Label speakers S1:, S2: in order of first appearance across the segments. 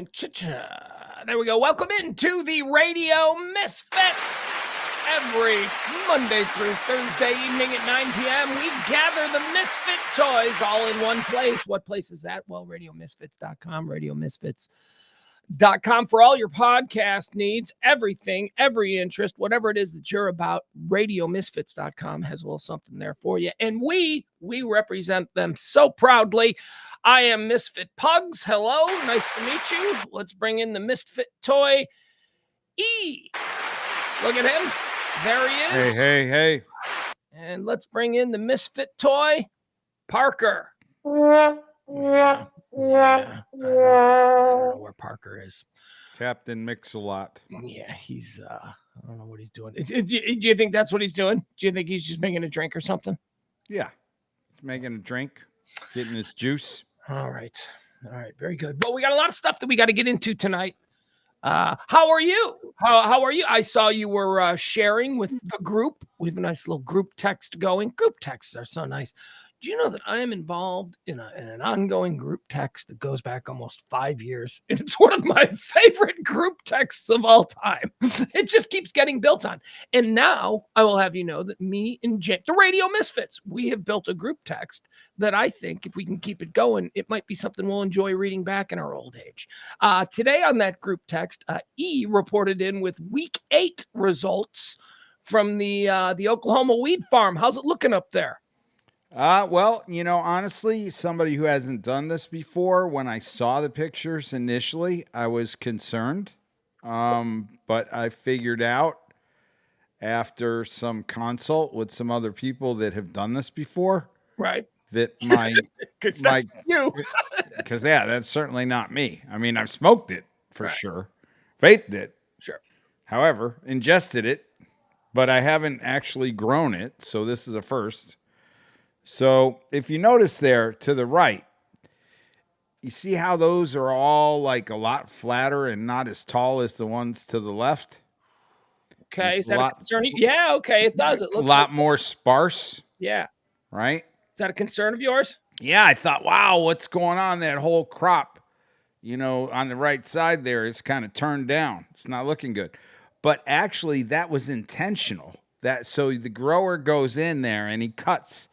S1: And there we go. Welcome into the Radio Misfits. Every Monday through Thursday evening at 9 p.m., we gather the Misfit toys all in one place. What place is that? Well, RadioMisfits.com, RadioMisfits.com for all your podcast needs, everything, every interest, whatever it is that you're about. RadioMisfits.com has a little something there for you. And we represent them so proudly. I am Misfit Pugs. Hello, nice to meet you. Let's bring in the Misfit toy, E. Look at him. There he is.
S2: Hey.
S1: And let's bring in the Misfit toy, Parker. I don't know where Parker is.
S2: Captain Mix-a-Lot.
S1: Yeah, he's, I don't know what he's doing. Do you think that's what he's doing? Do you think he's just making a drink or something?
S2: Yeah, he's making a drink, getting his juice.
S1: All right, very good. Well, we got a lot of stuff that we got to get into tonight. How are you? How are you? I saw you were sharing with the group. We have a nice little group text going. Group texts are so nice. Do you know that I am involved in an ongoing group text that goes back almost 5 years? And it's one of my favorite group texts of all time. It just keeps getting built on. And now I will have you know that me and Jake, the Radio Misfits, we have built a group text that I think if we can keep it going, it might be something we'll enjoy reading back in our old age. Today on that group text, E reported in with week 8 results from the Oklahoma weed farm. How's it looking up there?
S2: Well, honestly, somebody who hasn't done this before, when I saw the pictures initially, I was concerned. But I figured out after some consult with some other people that have done this before,
S1: right?
S2: That
S1: because that's you.
S2: Because that's certainly not me. I mean, I've smoked it for sure, vaped it,
S1: sure.
S2: However, ingested it, but I haven't actually grown it. So this is a first. So if you notice there to the right, you see how those are all like a lot flatter and not as tall as the ones to the left?
S1: Okay, is that a concern? Yeah, okay, it does. It looks
S2: a lot more sparse.
S1: Yeah.
S2: Right?
S1: Is that a concern of yours?
S2: Yeah, I thought, wow, what's going on? That whole crop, on the right side there is kind of turned down. It's not looking good. But actually, that was intentional. So the grower goes in there and he cuts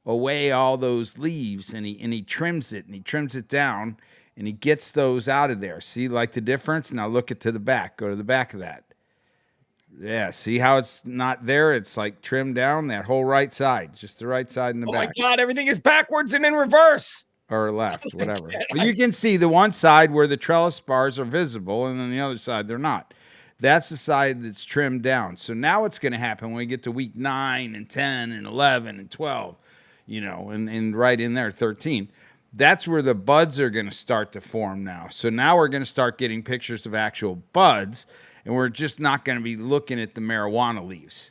S2: away all those leaves and he trims it down and he gets those out of there. See like the difference? Now look to the back. Go to the back of that. Yeah, see how it's not there? It's like trimmed down that whole right side, just the right side and the back.
S1: Oh my God, everything is backwards and in reverse.
S2: Or left, whatever. But you can see the one side where the trellis bars are visible and then the other side they're not. That's the side that's trimmed down. So now what's going to happen when we get to week 9 and 10 and 11 and 12, and right in there, 13. That's where the buds are going to start to form now. So now we're going to start getting pictures of actual buds, and we're just not going to be looking at the marijuana leaves.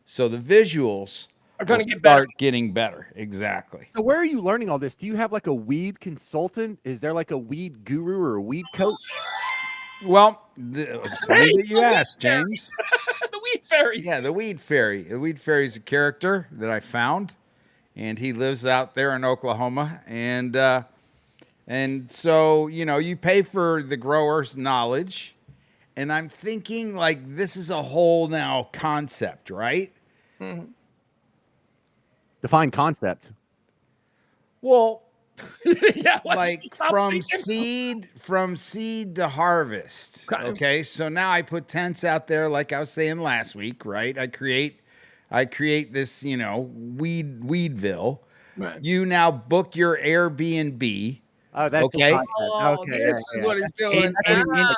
S2: So the visuals
S1: are going to
S2: start getting better. Exactly.
S3: So where are you learning all this? Do you have like a weed consultant? Is there like a weed guru or a weed coach?
S2: Well, funny that you asked, James.
S1: The weed fairies.
S2: Yeah, the weed fairy. The weed fairy is a character that I found. And he lives out there in Oklahoma. And so, you pay for the grower's knowledge. And I'm thinking, like, this is a whole now concept, right?
S1: Mm-hmm.
S3: Define concept.
S2: Well,
S1: yeah,
S2: like from seed to harvest. Okay, so now I put tents out there, like I was saying last week, right? I create this, Weedville. Right. You now book your Airbnb.
S3: Oh, that's
S2: okay.
S1: Okay, this is what he's doing. I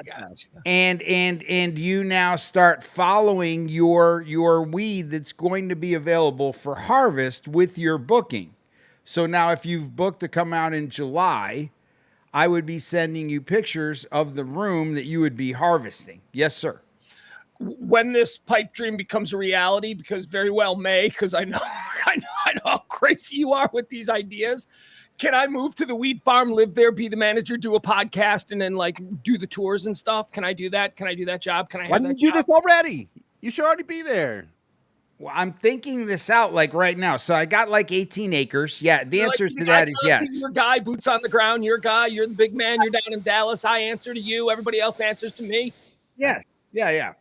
S1: got you.
S2: And you now start following your weed that's going to be available for harvest with your booking. So now, if you've booked to come out in July, I would be sending you pictures of the room that you would be harvesting. Yes, sir.
S1: When this pipe dream becomes a reality, because very well may, because I know how crazy you are with these ideas. Can I move to the weed farm, live there, be the manager, do a podcast, and then like do the tours and stuff? Can I do that? Can I do that job? Can I have that job?
S3: You do this already? You should already be there.
S2: Well, I'm thinking this out like right now. So I got like 18 acres. Yeah, the
S1: You're like,
S2: answer to that is yes.
S1: Your guy, boots on the ground. Your guy, you're the big man. You're down in Dallas. I answer to you. Everybody else answers to me.
S2: Yes. Yeah. Yeah.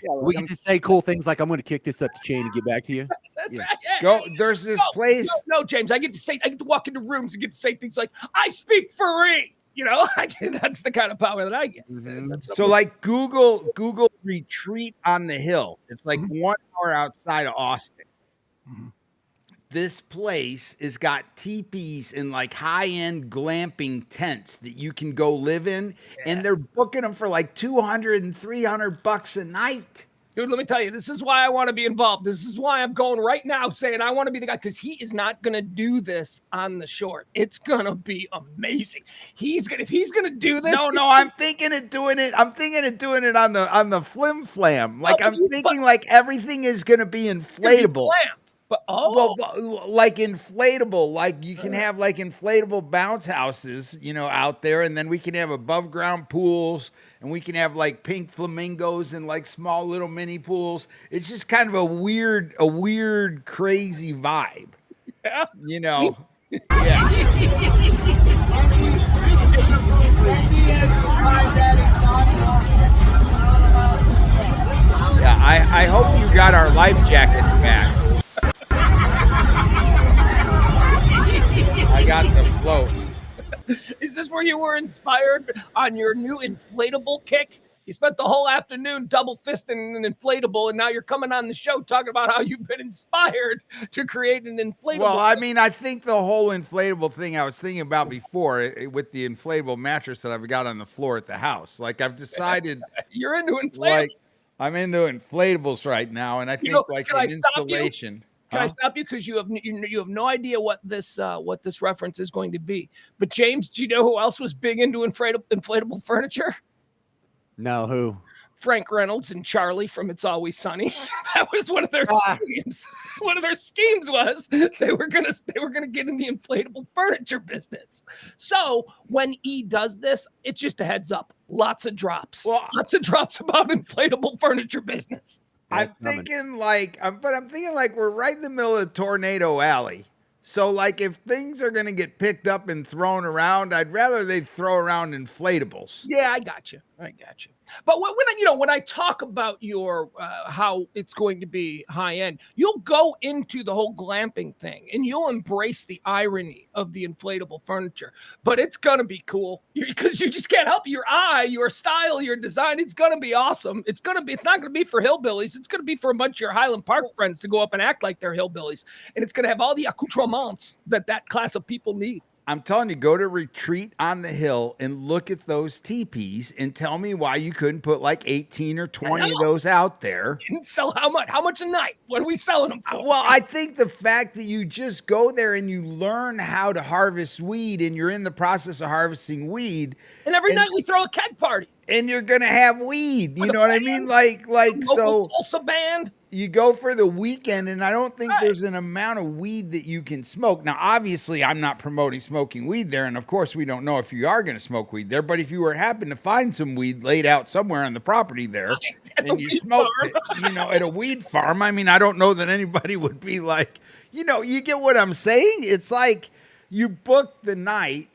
S2: Yeah.
S3: We get to say cool things like, I'm going to kick this up the chain and get back to you.
S1: That's
S3: Yeah.
S1: right. Yeah.
S2: Go. There's this place.
S1: No, James. I get to walk into rooms and get to say things like, "I speak free." You know, that's the kind of power that I get.
S3: Mhm.
S2: So like Google retreat on the hill. It's like 1 hour outside of Austin. This place has got teepees and like high-end glamping tents that you can go live in, and they're booking them for like 200 and 300 bucks a night.
S1: Dude, let me tell you, this is why I want to be involved. This is why I'm going right now saying I want to be the guy, because he is not going to do this on the short. It's going to be amazing. If he's going to do this.
S2: No, I'm thinking of doing it. I'm thinking of doing it on the flim flam. Like I'm thinking like everything is going to be inflatable.
S1: But
S2: well, like inflatable, like you can have like inflatable bounce houses, you know, out there, and then we can have above ground pools, and we can have like pink flamingos and like small little mini pools. It's just kind of a weird, crazy vibe,
S1: yeah.
S2: You know. Yeah. Yeah, I hope you got our life jackets back. I got the float.
S1: Is this where you were inspired on your new inflatable kick? You spent the whole afternoon double fisting an inflatable, and now you're coming on the show talking about how you've been inspired to create an inflatable.
S2: Well, I mean, I think the whole inflatable thing I was thinking about before with the inflatable mattress that I've got on the floor at the house. Like I've decided
S1: you're into inflatables.
S2: Like I'm into inflatables right now, and I think like an installation.
S1: Can I stop you? Because you have no idea what this reference is going to be. But James, do you know who else was big into inflatable furniture?
S3: No, who?
S1: Frank Reynolds and Charlie from It's Always Sunny. That was one of their schemes. One of their schemes was they were gonna get in the inflatable furniture business. So when E does this, it's just a heads up. Lots of drops.
S2: Well,
S1: lots of drops about inflatable furniture business.
S2: I'm thinking like we're right in the middle of Tornado Alley. So like if things are gonna get picked up and thrown around, I'd rather they throw around inflatables.
S1: Yeah, I got you. But when I talk about your how it's going to be high end, you'll go into the whole glamping thing and you'll embrace the irony of the inflatable furniture. But it's gonna be cool because you just can't help your eye, your style, your design. It's gonna be awesome. It's not gonna be for hillbillies. It's gonna be for a bunch of your Highland Park friends to go up and act like they're hillbillies, and it's gonna have all the accoutrements that class of people need.
S2: I'm telling you, go to Retreat on the Hill and look at those teepees and tell me why you couldn't put like 18 or 20 of those out there.
S1: Didn't sell how much? How much a night? What are we selling them for?
S2: Well, I think the fact that you just go there and you learn how to harvest weed, and you're in the process of harvesting weed.
S1: And every night we throw a keg party.
S2: And you're gonna have weed. You know what I mean? Like so.
S1: Salsa band.
S2: You go for the weekend, and I don't think there's an amount of weed that you can smoke. Now, obviously, I'm not promoting smoking weed there, and of course, we don't know if you are going to smoke weed there. But if you were happen to find some weed laid out somewhere on the property there, and you smoked it, at a weed farm, I mean, I don't know that anybody would be like, you get what I'm saying? It's like you book the night.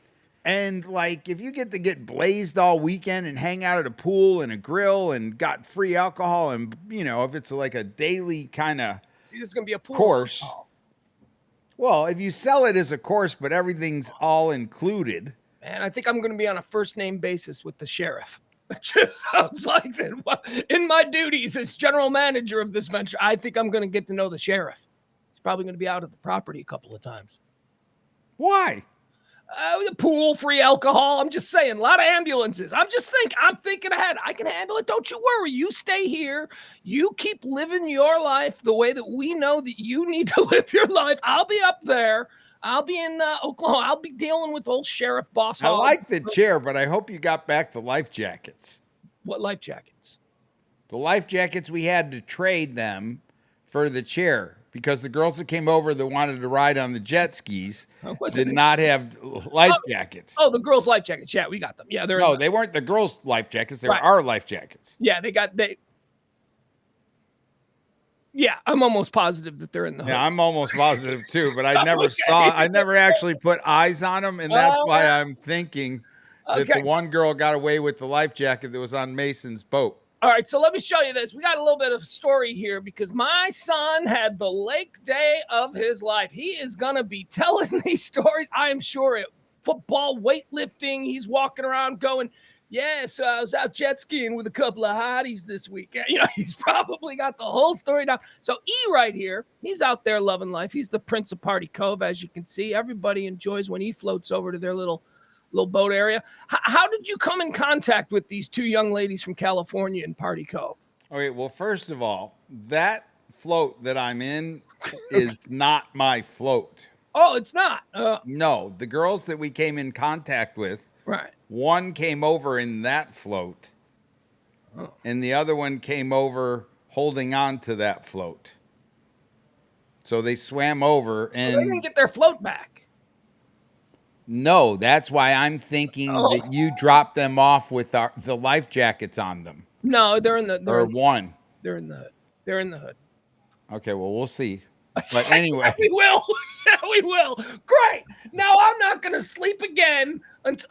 S2: And like, if you get blazed all weekend and hang out at a pool and a grill and got free alcohol, and if it's like a daily kind of
S1: there's gonna be a pool
S2: course. Well, if you sell it as a course, but everything's all included.
S1: Man, I think I'm gonna be on a first name basis with the sheriff. It just sounds like that. In my duties as general manager of this venture, I think I'm gonna get to know the sheriff. He's probably gonna be out at the property a couple of times.
S2: Why?
S1: The pool, free alcohol. I'm just saying, a lot of ambulances. I'm thinking ahead. I can handle it. Don't you worry. You stay here. You keep living your life the way that we know that you need to live your life. I'll be up there. I'll be in Oklahoma. I'll be dealing with old Sheriff Boss.
S2: I like the chair, but I hope you got back the life jackets.
S1: What life jackets?
S2: The life jackets, we had to trade them for the chair. Because the girls that came over that wanted to ride on the jet skis did not have life jackets.
S1: Oh, the girls' life jackets. Yeah, we got them. Yeah,
S2: they weren't the girls' life jackets. They were our life jackets.
S1: Yeah, Yeah, I'm almost positive that they're in the hood.
S2: Yeah, I'm almost positive too, but I never
S1: Okay.
S2: I never actually put eyes on them, and that's why I'm thinking that the
S1: Okay.
S2: one girl got away with the life jacket that was on Mason's boat.
S1: All right, so let me show you this. We got a little bit of story here because my son had the lake day of his life. He is going to be telling these stories, I am sure, at football, weightlifting. He's walking around going, yeah, so I was out jet skiing with a couple of hotties this weekend. You know, he's probably got the whole story down. So E right here, he's out there loving life. He's the Prince of Party Cove, as you can see. Everybody enjoys when he floats over to their little boat area. How did you come in contact with these two young ladies from California in Party Cove?
S2: Okay, well, first of all, that float that I'm in is not my float.
S1: Oh, it's not.
S2: No, the girls that we came in contact with,
S1: Right.
S2: one came over in that float, and the other one came over holding on to that float. So they swam over, and
S1: So they didn't get their float back.
S2: no, that's why I'm thinking that you dropped them off with the life jackets on them.
S1: No, they're in the.
S2: One.
S1: They're in the hood. They're in the hood.
S2: Okay, well, we'll see. But anyway,
S1: we will. Yeah, we will. Great. Now I'm not going to sleep again until.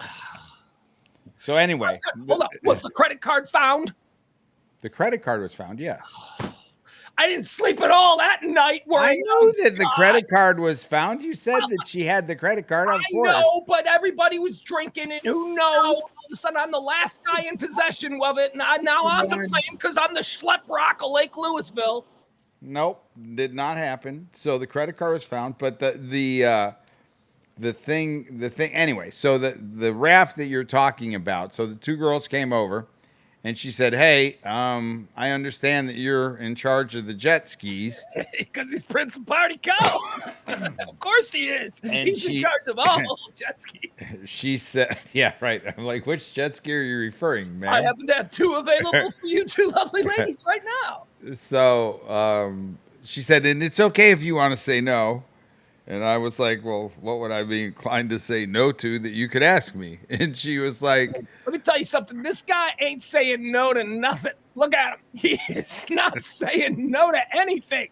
S2: So anyway,
S1: Hold on. Was the credit card found?
S2: The credit card was found. Yeah.
S1: I didn't sleep at all that night.
S2: I know that the credit card was found. You said that she had the credit card. Of course.
S1: I know, but everybody was drinking it. Who knows? All of a sudden, I'm the last guy in possession of it, and now I'm to blame because I'm the schlep rock of Lake Louisville.
S2: Nope, did not happen. So the credit card was found, but the thing anyway. So the raft that you're talking about. So the two girls came over. And she said, hey, I understand that you're in charge of the jet skis.
S1: Because he's Prince of Party Cove. Of course he is.
S2: And
S1: he's in charge of all jet skis.
S2: She said, yeah, right. I'm like, which jet ski are you referring, man?
S1: I happen to have two available for you two lovely ladies right now.
S2: So she said, and it's okay if you want to say no. And I was like, well, what would I be inclined to say no to that you could ask me? And she was like,
S1: let me tell you something. This guy ain't saying no to nothing. Look at him. He is not saying no to anything.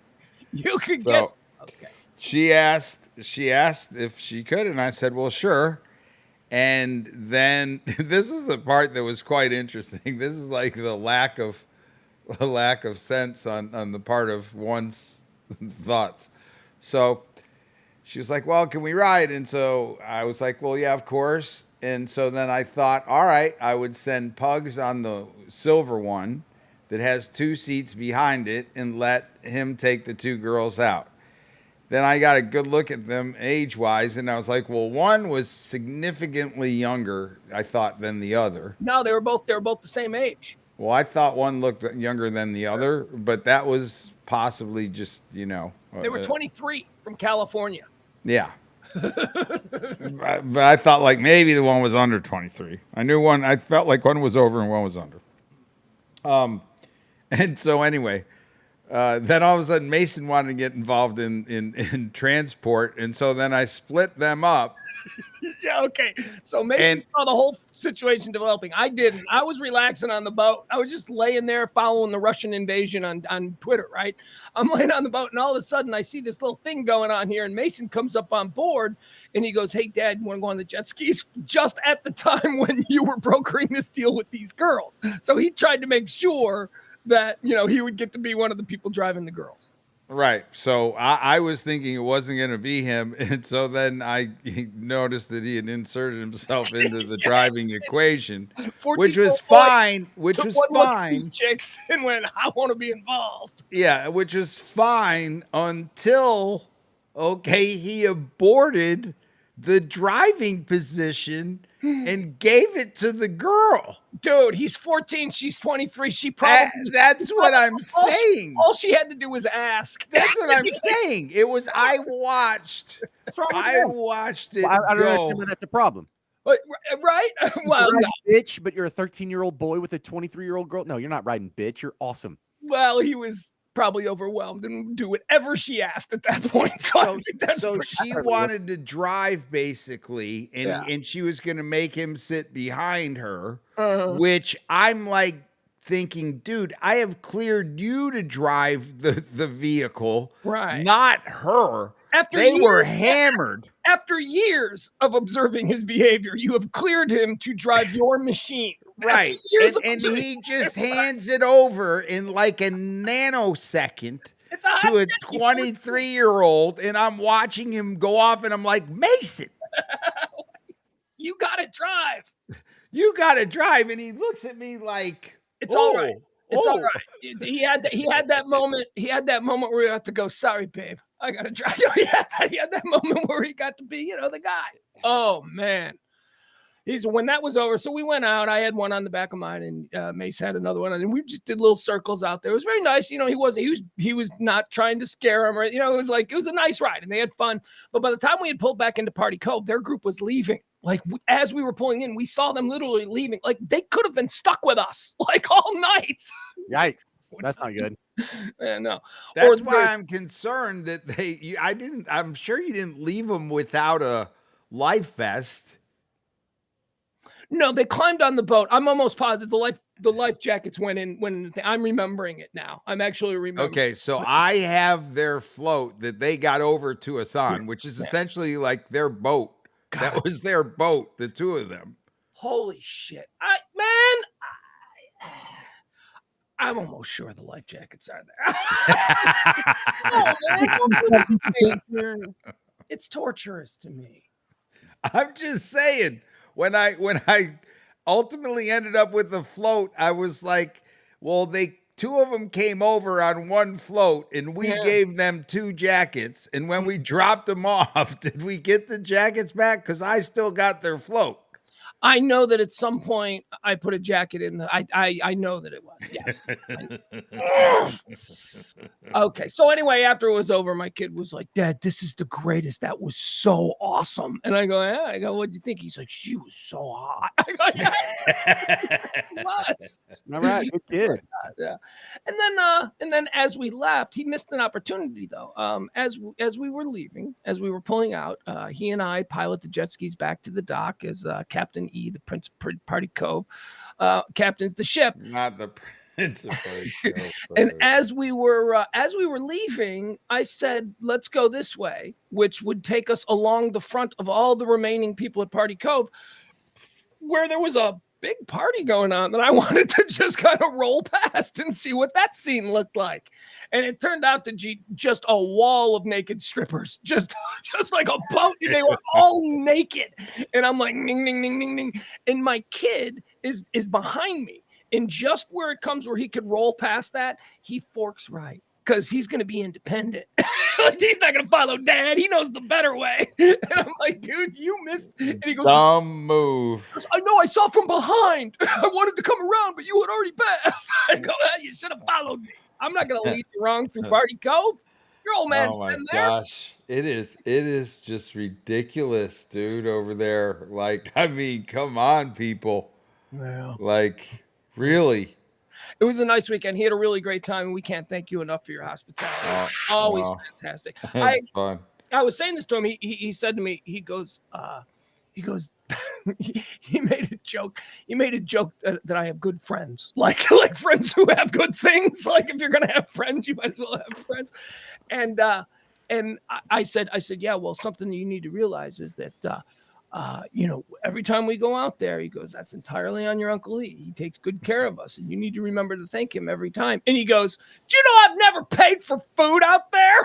S1: You could get. Okay.
S2: She asked if she could, and I said, well, sure. And then this is the part that was quite interesting. This is like the lack of sense on the part of one's thoughts. So she was like, well, can we ride? And so I was like, well, yeah, of course. And so then I thought, all right, I would send Pugs on the silver one that has two seats behind it and let him take the two girls out. Then I got a good look at them age-wise, and I was like, well, one was significantly younger, I thought, than the other.
S1: No, they were both the same age.
S2: Well, I thought one looked younger than the other, but that was possibly just, They
S1: were 23 from California.
S2: Yeah. But I thought like maybe the one was under 23. I felt like one was over and one was under. And so anyway, then all of a sudden Mason wanted to get involved in transport. And so then I split them up.
S1: Yeah, okay. So Mason saw the whole situation developing. I didn't. I was relaxing on the boat. I was just laying there following the Russian invasion on Twitter, right? I'm laying on the boat, and all of a sudden I see this little thing going on here, and Mason comes up on board, and he goes, hey, Dad, you want to go on the jet skis? Just at the time when you were brokering this deal with these girls. So he tried to make sure that, he would get to be one of the people driving the girls.
S2: Right. So I was thinking it wasn't going to be him. And so then I noticed that he had inserted himself into the driving equation, which was fine. Which was fine.
S1: Chicks and went, I want to be involved.
S2: Yeah, which was fine until, he aborted the driving position and gave it to the girl.
S1: Dude, he's 14. She's 23. She probably.
S2: That's what I'm saying.
S1: All she had to do was ask.
S2: That's what I'm saying. It was. I watched it.
S3: I don't understand why that's a problem.
S1: Right? Well,
S3: no. Bitch, but you're a 13-year-old boy with a 23-year-old girl. No, you're not riding bitch. You're awesome.
S1: Well, he was probably overwhelmed and do whatever she asked at that point.
S2: So she wanted to drive basically, and she was going to make him sit behind her, which I'm like thinking, dude, I have cleared you to drive the vehicle,
S1: Right.
S2: not her.
S1: After
S2: They were
S1: years-
S2: hammered.
S1: After years of observing his behavior, you have cleared him to drive your machine.
S2: Right.
S1: Years of
S2: And
S1: observing-
S2: he just hands it over in like a nanosecond
S1: It's a hot
S2: to a
S1: jet ski.
S2: 23-year-old, and I'm watching him go off, and I'm like, Mason,
S1: You got to drive.
S2: you got to drive. And he looks at me like,
S1: It's all right. It's all
S2: oh.
S1: right. He had that moment. He had that moment where he had to go, sorry, babe, I got to drive. He had that moment where he got to be, the guy. Oh, man. When that was over, so we went out. I had one on the back of mine, and Mace had another one, and we just did little circles out there. It was very nice. He was not trying to scare him, or it was a nice ride, and they had fun. But by the time we had pulled back into Party Cove, their group was leaving. Like as we were pulling in, we saw them literally leaving. Like they could have been stuck with us like all night.
S3: Yikes. That's not good.
S1: Yeah, no.
S2: That's why I'm concerned that I'm sure you didn't leave them without a life vest.
S1: No, they climbed on the boat. I'm almost positive the life jackets went in when I'm remembering it now. I'm actually remembering.
S2: Okay, so I have their float that they got over to us on, which is essentially like their boat. God. That was their boat, the two of them.
S1: Holy shit. I'm almost sure the life jackets are there. Oh, man. It's torturous to me.
S2: I'm just saying, when I ultimately ended up with the float, I was like, well, two of them came over on one float, and we gave them 2 jackets. And when we dropped them off, did we get the jackets back? Because I still got their float.
S1: I know that at some point I put a jacket in I know that it was. Yes. Okay. So anyway, after it was over, my kid was like, Dad, this is the greatest. That was so awesome. And I go, yeah. I go, what'd you think? He's like, she was so hot. I go, yeah. It was.
S3: All right, good kid.
S1: Yeah. And then as we left, he missed an opportunity though. As we were leaving, as we were pulling out, he and I pilot the jet skis back to the dock as Captain E, the Prince of Party Cove, captains the ship.
S2: Not the Prince of Party Cove.
S1: And as we were leaving, I said, "Let's go this way," which would take us along the front of all the remaining people at Party Cove, where there was a big party going on that I wanted to just kind of roll past and see what that scene looked like. And it turned out to be just a wall of naked strippers, just like a boat. And they were all naked. And I'm like, ning, ning, ning, ning, ning. And my kid is behind me. And just where it comes where he could roll past that, he forks right. Because he's going to be independent. He's not going to follow Dad. He knows the better way. And I'm like, dude, you missed. And he goes,
S2: dumb move.
S1: I know, I saw from behind. I wanted to come around, but you had already passed. I go, you should have followed me. I'm not going to lead you wrong through Party Cove. Your old man's been there.
S2: Gosh, it is just ridiculous, dude, over there. Like, I mean, come on, people.
S1: Yeah.
S2: Like, really.
S1: It was a nice weekend. He had a really great time, and we can't thank you enough for your hospitality. Always fantastic.
S2: It's fun.
S1: I was saying this to him. He said to me, he goes, he made a joke. He made a joke that I have good friends, like friends who have good things. Like if you're gonna have friends, you might as well have friends. And I said, yeah. Well, something that you need to realize is that every time we go out there, he goes, that's entirely on your Uncle Lee. He takes good care of us, and you need to remember to thank him every time. And he goes, do you know I've never paid for food out there?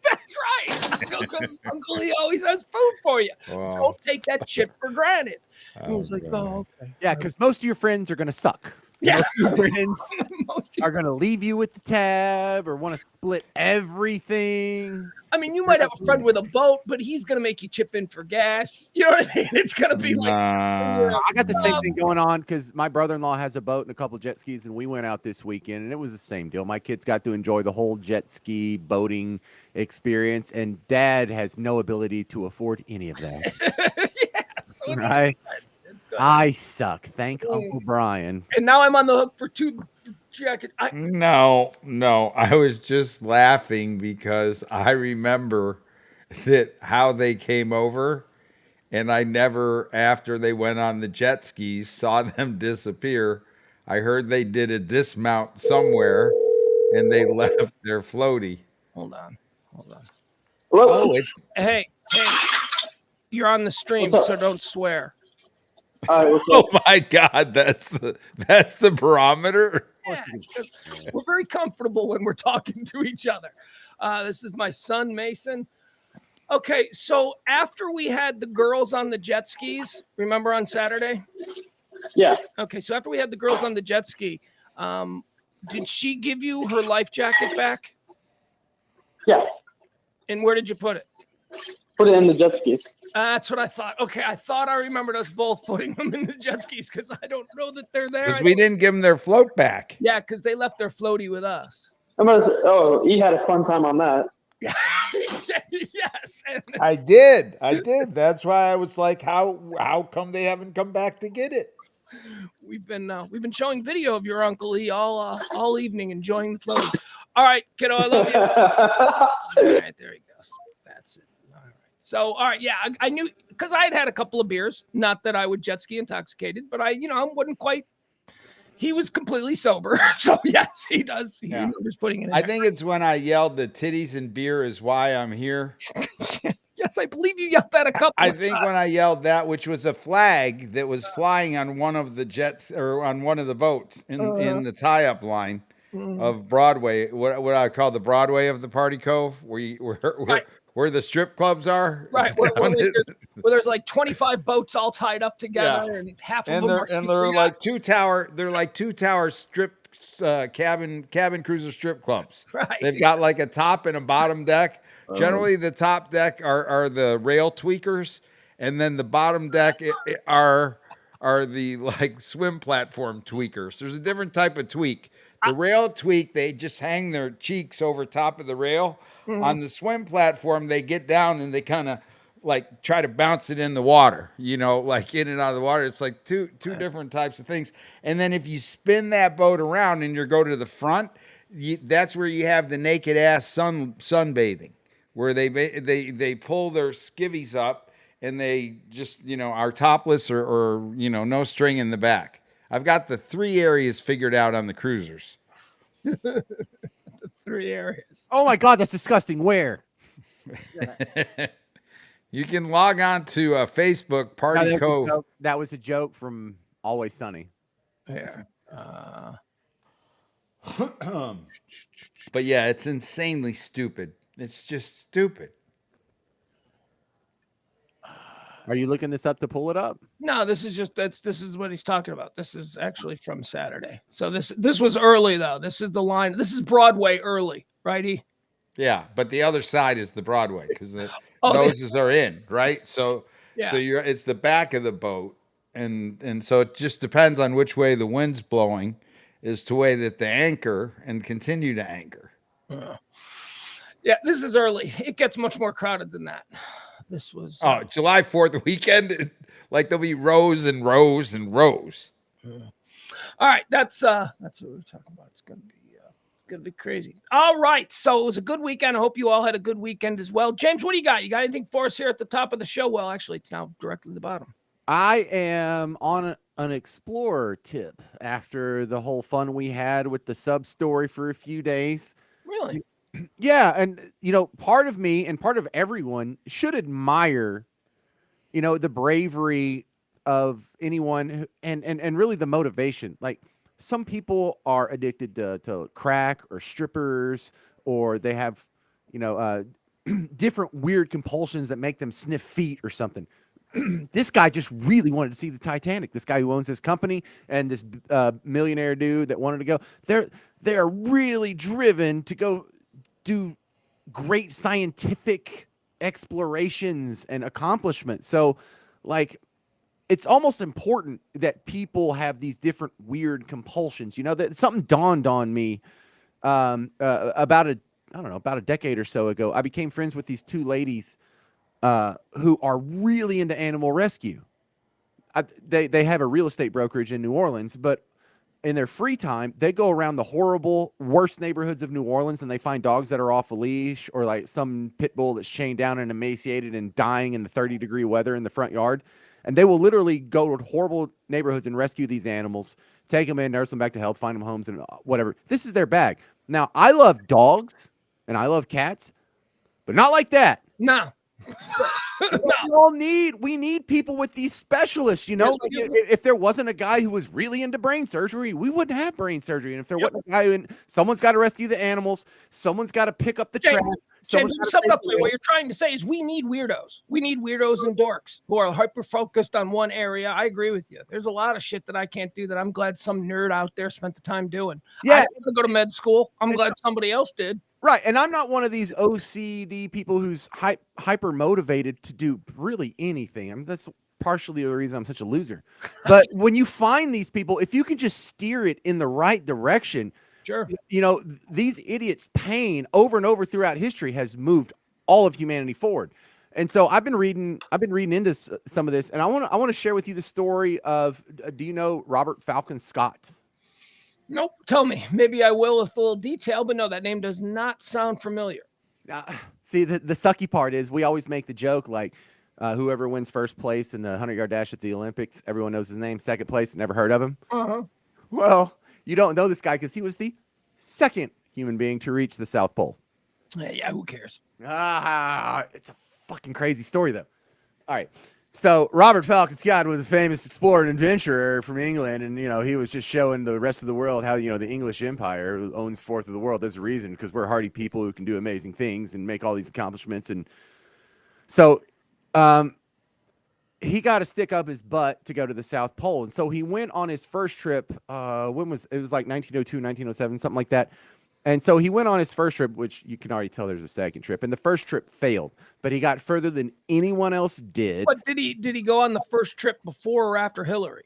S1: That's right. Because Uncle Lee always has food for you. Wow. Don't take that shit for granted. And he was like, oh, okay.
S3: Yeah, because most of your friends are going to suck.
S1: Yeah.
S3: Your friends are going to leave you with the tab or want to split everything.
S1: I mean, you might have a friend with a boat, but he's going to make you chip in for gas. You know what I mean? It's going to be like...
S3: I got the same thing going on because my brother-in-law has a boat and a couple jet skis, and we went out this weekend, and it was the same deal. My kids got to enjoy the whole jet ski boating experience, and Dad has no ability to afford any of that.
S1: Yeah, so it's
S3: right? I suck. Thank Uncle Brian.
S1: And now I'm on the hook for 2 jackets.
S2: No. I was just laughing because I remember that how they came over, and I never, after they went on the jet skis, saw them disappear. I heard they did a dismount somewhere and they left their floaty.
S1: Hold on. Hold on.
S4: Hello?
S2: Oh, it's
S1: Hey, you're on the stream,
S4: What's up?
S1: so don't swear.
S4: All right, what's
S2: oh
S4: up?
S2: my God, that's the barometer.
S1: Yeah, 'cause we're very comfortable when we're talking to each other. This is my son, Mason. Okay, so after we had the girls on the jet skis, remember on Saturday?
S4: Yeah,
S1: Okay, so after we had the girls on the jet ski, did she give you her life jacket back?
S4: yeah.
S1: And where did you put it?
S4: Put it in the jet ski.
S1: That's what I thought. Okay, I thought I remembered us both putting them in the jet skis because I don't know that they're there.
S2: Because we didn't give them their float back.
S1: Yeah, because they left their floaty with us.
S4: Oh, he had a fun time on that.
S1: Yeah. Yes.
S2: I did. That's why I was like, how come they haven't come back to get it?
S1: We've been showing video of your Uncle E all evening enjoying the floaty. All right, kiddo, I love you. All right, there he goes. That's it. All right. So, all right, yeah, I knew because I had a couple of beers. Not that I would jet ski intoxicated, but I wasn't quite. He was completely sober, so yes, he does. He remembers putting it in.
S2: I think it's when I yelled the titties and beer is why I'm here.
S1: Yes, I believe you yelled that a couple.
S2: I think when I yelled that, which was a flag that was flying on one of the jets or on one of the boats in the tie-up line of Broadway, what I call the Broadway of the Party Cove, where the strip clubs are.
S1: Right, where there's like 25 boats all tied up together, and half of them are
S2: they're like two tower strip cabin cruiser strip clubs.
S1: Right.
S2: They've got like a top and a bottom deck. Generally, the top deck are the rail tweakers, and then the bottom deck are the like swim platform tweakers. There's a different type of tweak. The rail tweak, they just hang their cheeks over top of the rail. On the swim platform, they get down and they kind of like try to bounce it in the water, like in and out of the water. It's like two different types of things. And then if you spin that boat around and you go to the front, that's where you have the naked ass sunbathing, where they pull their skivvies up and they just, are topless or no string in the back. I've got the 3 areas figured out on the cruisers.
S1: The 3 areas.
S3: Oh my God, that's disgusting. Where?
S2: You can log on to Facebook Party Cove.
S3: That was a joke from Always Sunny.
S1: Yeah.
S2: But yeah, it's insanely stupid. It's just stupid.
S3: Are you looking this up to pull it up?
S1: No, this is what he's talking about. This is actually from Saturday. So this was early though. This is the line. This is Broadway early, righty?
S2: Yeah, but the other side is the Broadway because the noses are in, right? So it's the back of the boat, and so it just depends on which way the wind's blowing, as to way that they anchor and continue to anchor.
S1: Yeah, this is early. It gets much more crowded than that. This was
S2: July 4th weekend. Like there'll be rows and rows and rows.
S1: All right, that's what we're talking about. It's gonna be crazy. All right, so it was a good weekend. I hope you all had a good weekend as well. James, what do you got? You got anything for us here at the top of the show? Well, actually, it's now directly at the bottom.
S3: I am on an explorer tip after the whole fun we had with the sub story for a few days.
S1: Really?
S3: Yeah, and part of me and part of everyone should admire, the bravery of anyone who, and really the motivation. Like some people are addicted to crack or strippers, or they have, different weird compulsions that make them sniff feet or something. This guy just really wanted to see the Titanic. This guy who owns his company and this millionaire dude that wanted to go. They're really driven to go do great scientific explorations and accomplishments. So, like, it's almost important that people have these different weird compulsions. That something dawned on me about a decade or so ago. I became friends with these 2 ladies who are really into animal rescue. They have a real estate brokerage in New Orleans, but in their free time, they go around the horrible, worst neighborhoods of New Orleans, and they find dogs that are off a leash or like some pit bull that's chained down and emaciated and dying in the 30-degree weather in the front yard. And they will literally go to horrible neighborhoods and rescue these animals, take them in, nurse them back to health, find them homes and whatever. This is their bag. Now, I love dogs and I love cats, but not like that.
S1: No.
S3: We need people with these specialists, you know.
S1: Yes, we do.
S3: If there wasn't a guy who was really into brain surgery, we wouldn't have brain surgery. And if there wasn't a guy who, someone's got to rescue the animals, someone's got to pick up the trash.
S1: James, sum up what you're trying to say is we need weirdos. We need weirdos and dorks who are hyper focused on one area. I agree with you. There's a lot of shit that I can't do that I'm glad some nerd out there spent the time doing.
S3: Yeah,
S1: I didn't go to med school. I'm glad somebody else did.
S3: Right, and I'm not one of these OCD people who's hyper motivated to do really anything. I mean, that's partially the reason I'm such a loser. But when you find these people, if you can just steer it in the right direction,
S1: sure.
S3: You know, these idiots' pain over and over throughout history has moved all of humanity forward. And so I've been reading into some of this, and I want to share with you the story of. Do you know Robert Falcon Scott?
S1: Nope. Tell me. Maybe I will with a little detail, but no, that name does not sound familiar.
S3: See, the sucky part is we always make the joke like whoever wins first place in the 100-yard dash at the Olympics, everyone knows his name. Second place, never heard of him. Well, you don't know this guy because he was the second human being to reach the South Pole.
S1: Yeah, who cares?
S3: It's a fucking crazy story, though. All right. So Robert Falcon Scott was a famous explorer and adventurer from England, and you know he was just showing the rest of the world how the English Empire owns fourth of the world. There's a reason because we're hardy people who can do amazing things and make all these accomplishments. And so, he got to stick up his butt to go to the South Pole, and so he went on his first trip. It was like 1902, 1907, something like that. And so he went on his first trip, which you can already tell there's a second trip. And the first trip failed, but he got further than anyone else did.
S1: But did he go on the first trip before or after Hillary?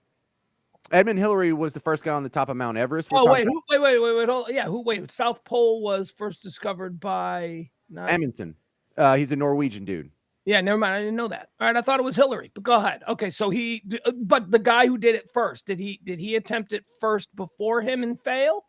S3: Edmund Hillary was the first guy on the top of Mount Everest.
S1: Wait. Wait. South Pole was first discovered by
S3: Amundsen. He's a Norwegian dude.
S1: Yeah, never mind. I didn't know that. All right, I thought it was Hillary, but go ahead. Okay, so but the guy who did it first, did he attempt it first before him and fail?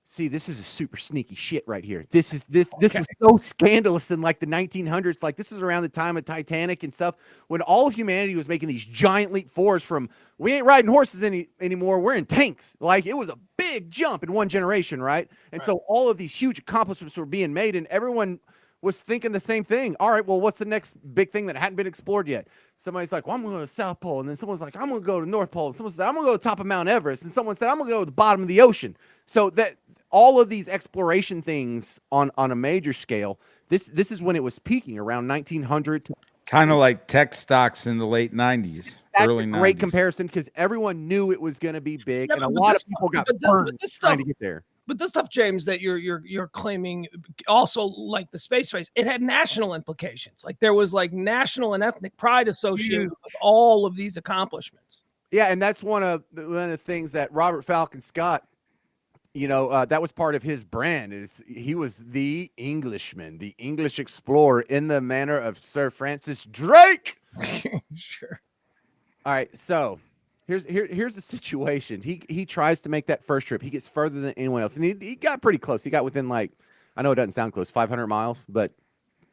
S3: See, this is a super sneaky shit right here. This was so scandalous in like the 1900s. Like this is around the time of Titanic and stuff when all of humanity was making these giant leap forwards from we ain't riding horses anymore. We're in tanks. Like it was a big jump in one generation, right? And so all of these huge accomplishments were being made and everyone was thinking the same thing. All right, well, what's the next big thing that hadn't been explored yet? Somebody's like, well, I'm going to go to the South Pole. And then someone's like, I'm going to go to the North Pole. And someone said, I'm going to go to the top of Mount Everest. And someone said, I'm going to go to the bottom of the ocean. So that all of these exploration things on a major scale, this is when it was peaking around 1900.
S2: Kind of like tech stocks in the late 90s, early 90s.
S3: Great comparison because everyone knew it was going to be big. And a lot of people got burned trying to get there.
S1: But this stuff, James, that you're claiming also like the space race, it had national implications. Like there was like national and ethnic pride associated with all of these accomplishments.
S3: Yeah, and that's one of the things that Robert Falcon Scott, that was part of his brand. Is he was the Englishman, the English explorer in the manner of Sir Francis Drake.
S1: Sure.
S3: All right, so. Here's the situation. He tries to make that first trip. He gets further than anyone else, and he got pretty close. He got within I know it doesn't sound close, 500 miles, but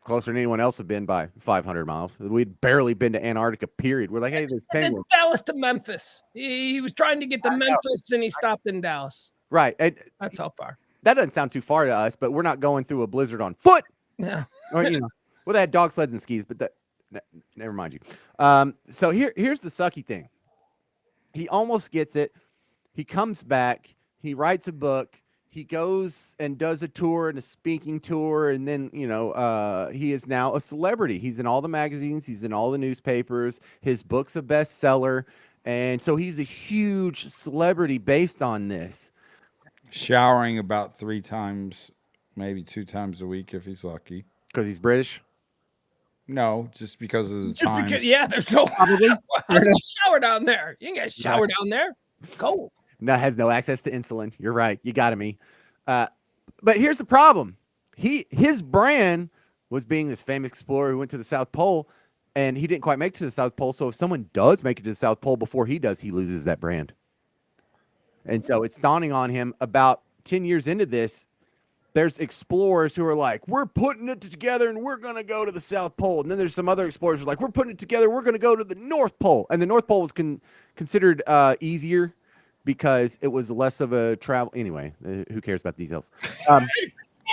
S3: closer than anyone else had been by 500 miles. We'd barely been to Antarctica. Period. We're like, hey, there's penguins.
S1: It's Dallas to Memphis. He was trying to get to Memphis, and he stopped in Dallas.
S3: Right.
S1: That's how far.
S3: That doesn't sound too far to us, but we're not going through a blizzard on foot.
S1: Yeah.
S3: Or well, they had dog sleds and skis, but never mind you. So here's the sucky thing. He almost gets it. He comes back. He writes a book. He goes and does a tour and a speaking tour. And then, he is now a celebrity. He's in all the magazines. He's in all the newspapers. His book's a bestseller. And so he's a huge celebrity based on this.
S2: Showering about 3 times, maybe 2 times a week if he's lucky.
S3: Because he's British?
S2: No, just because of the time.
S1: There's no shower down there. You ain't got a shower down there. Cold.
S3: No, has no access to insulin. You're right. You got me. But here's the problem. His brand was being this famous explorer who went to the South Pole, and he didn't quite make it to the South Pole. So if someone does make it to the South Pole before he does, he loses that brand. And so it's dawning on him about 10 years into this. there's explorers who are like, we're putting it together and we're going to go to the South Pole. And then there's some other explorers who are like, we're putting it together, we're going to go to the North Pole. And the North Pole was considered easier because it was less of a travel. Anyway, who cares about details?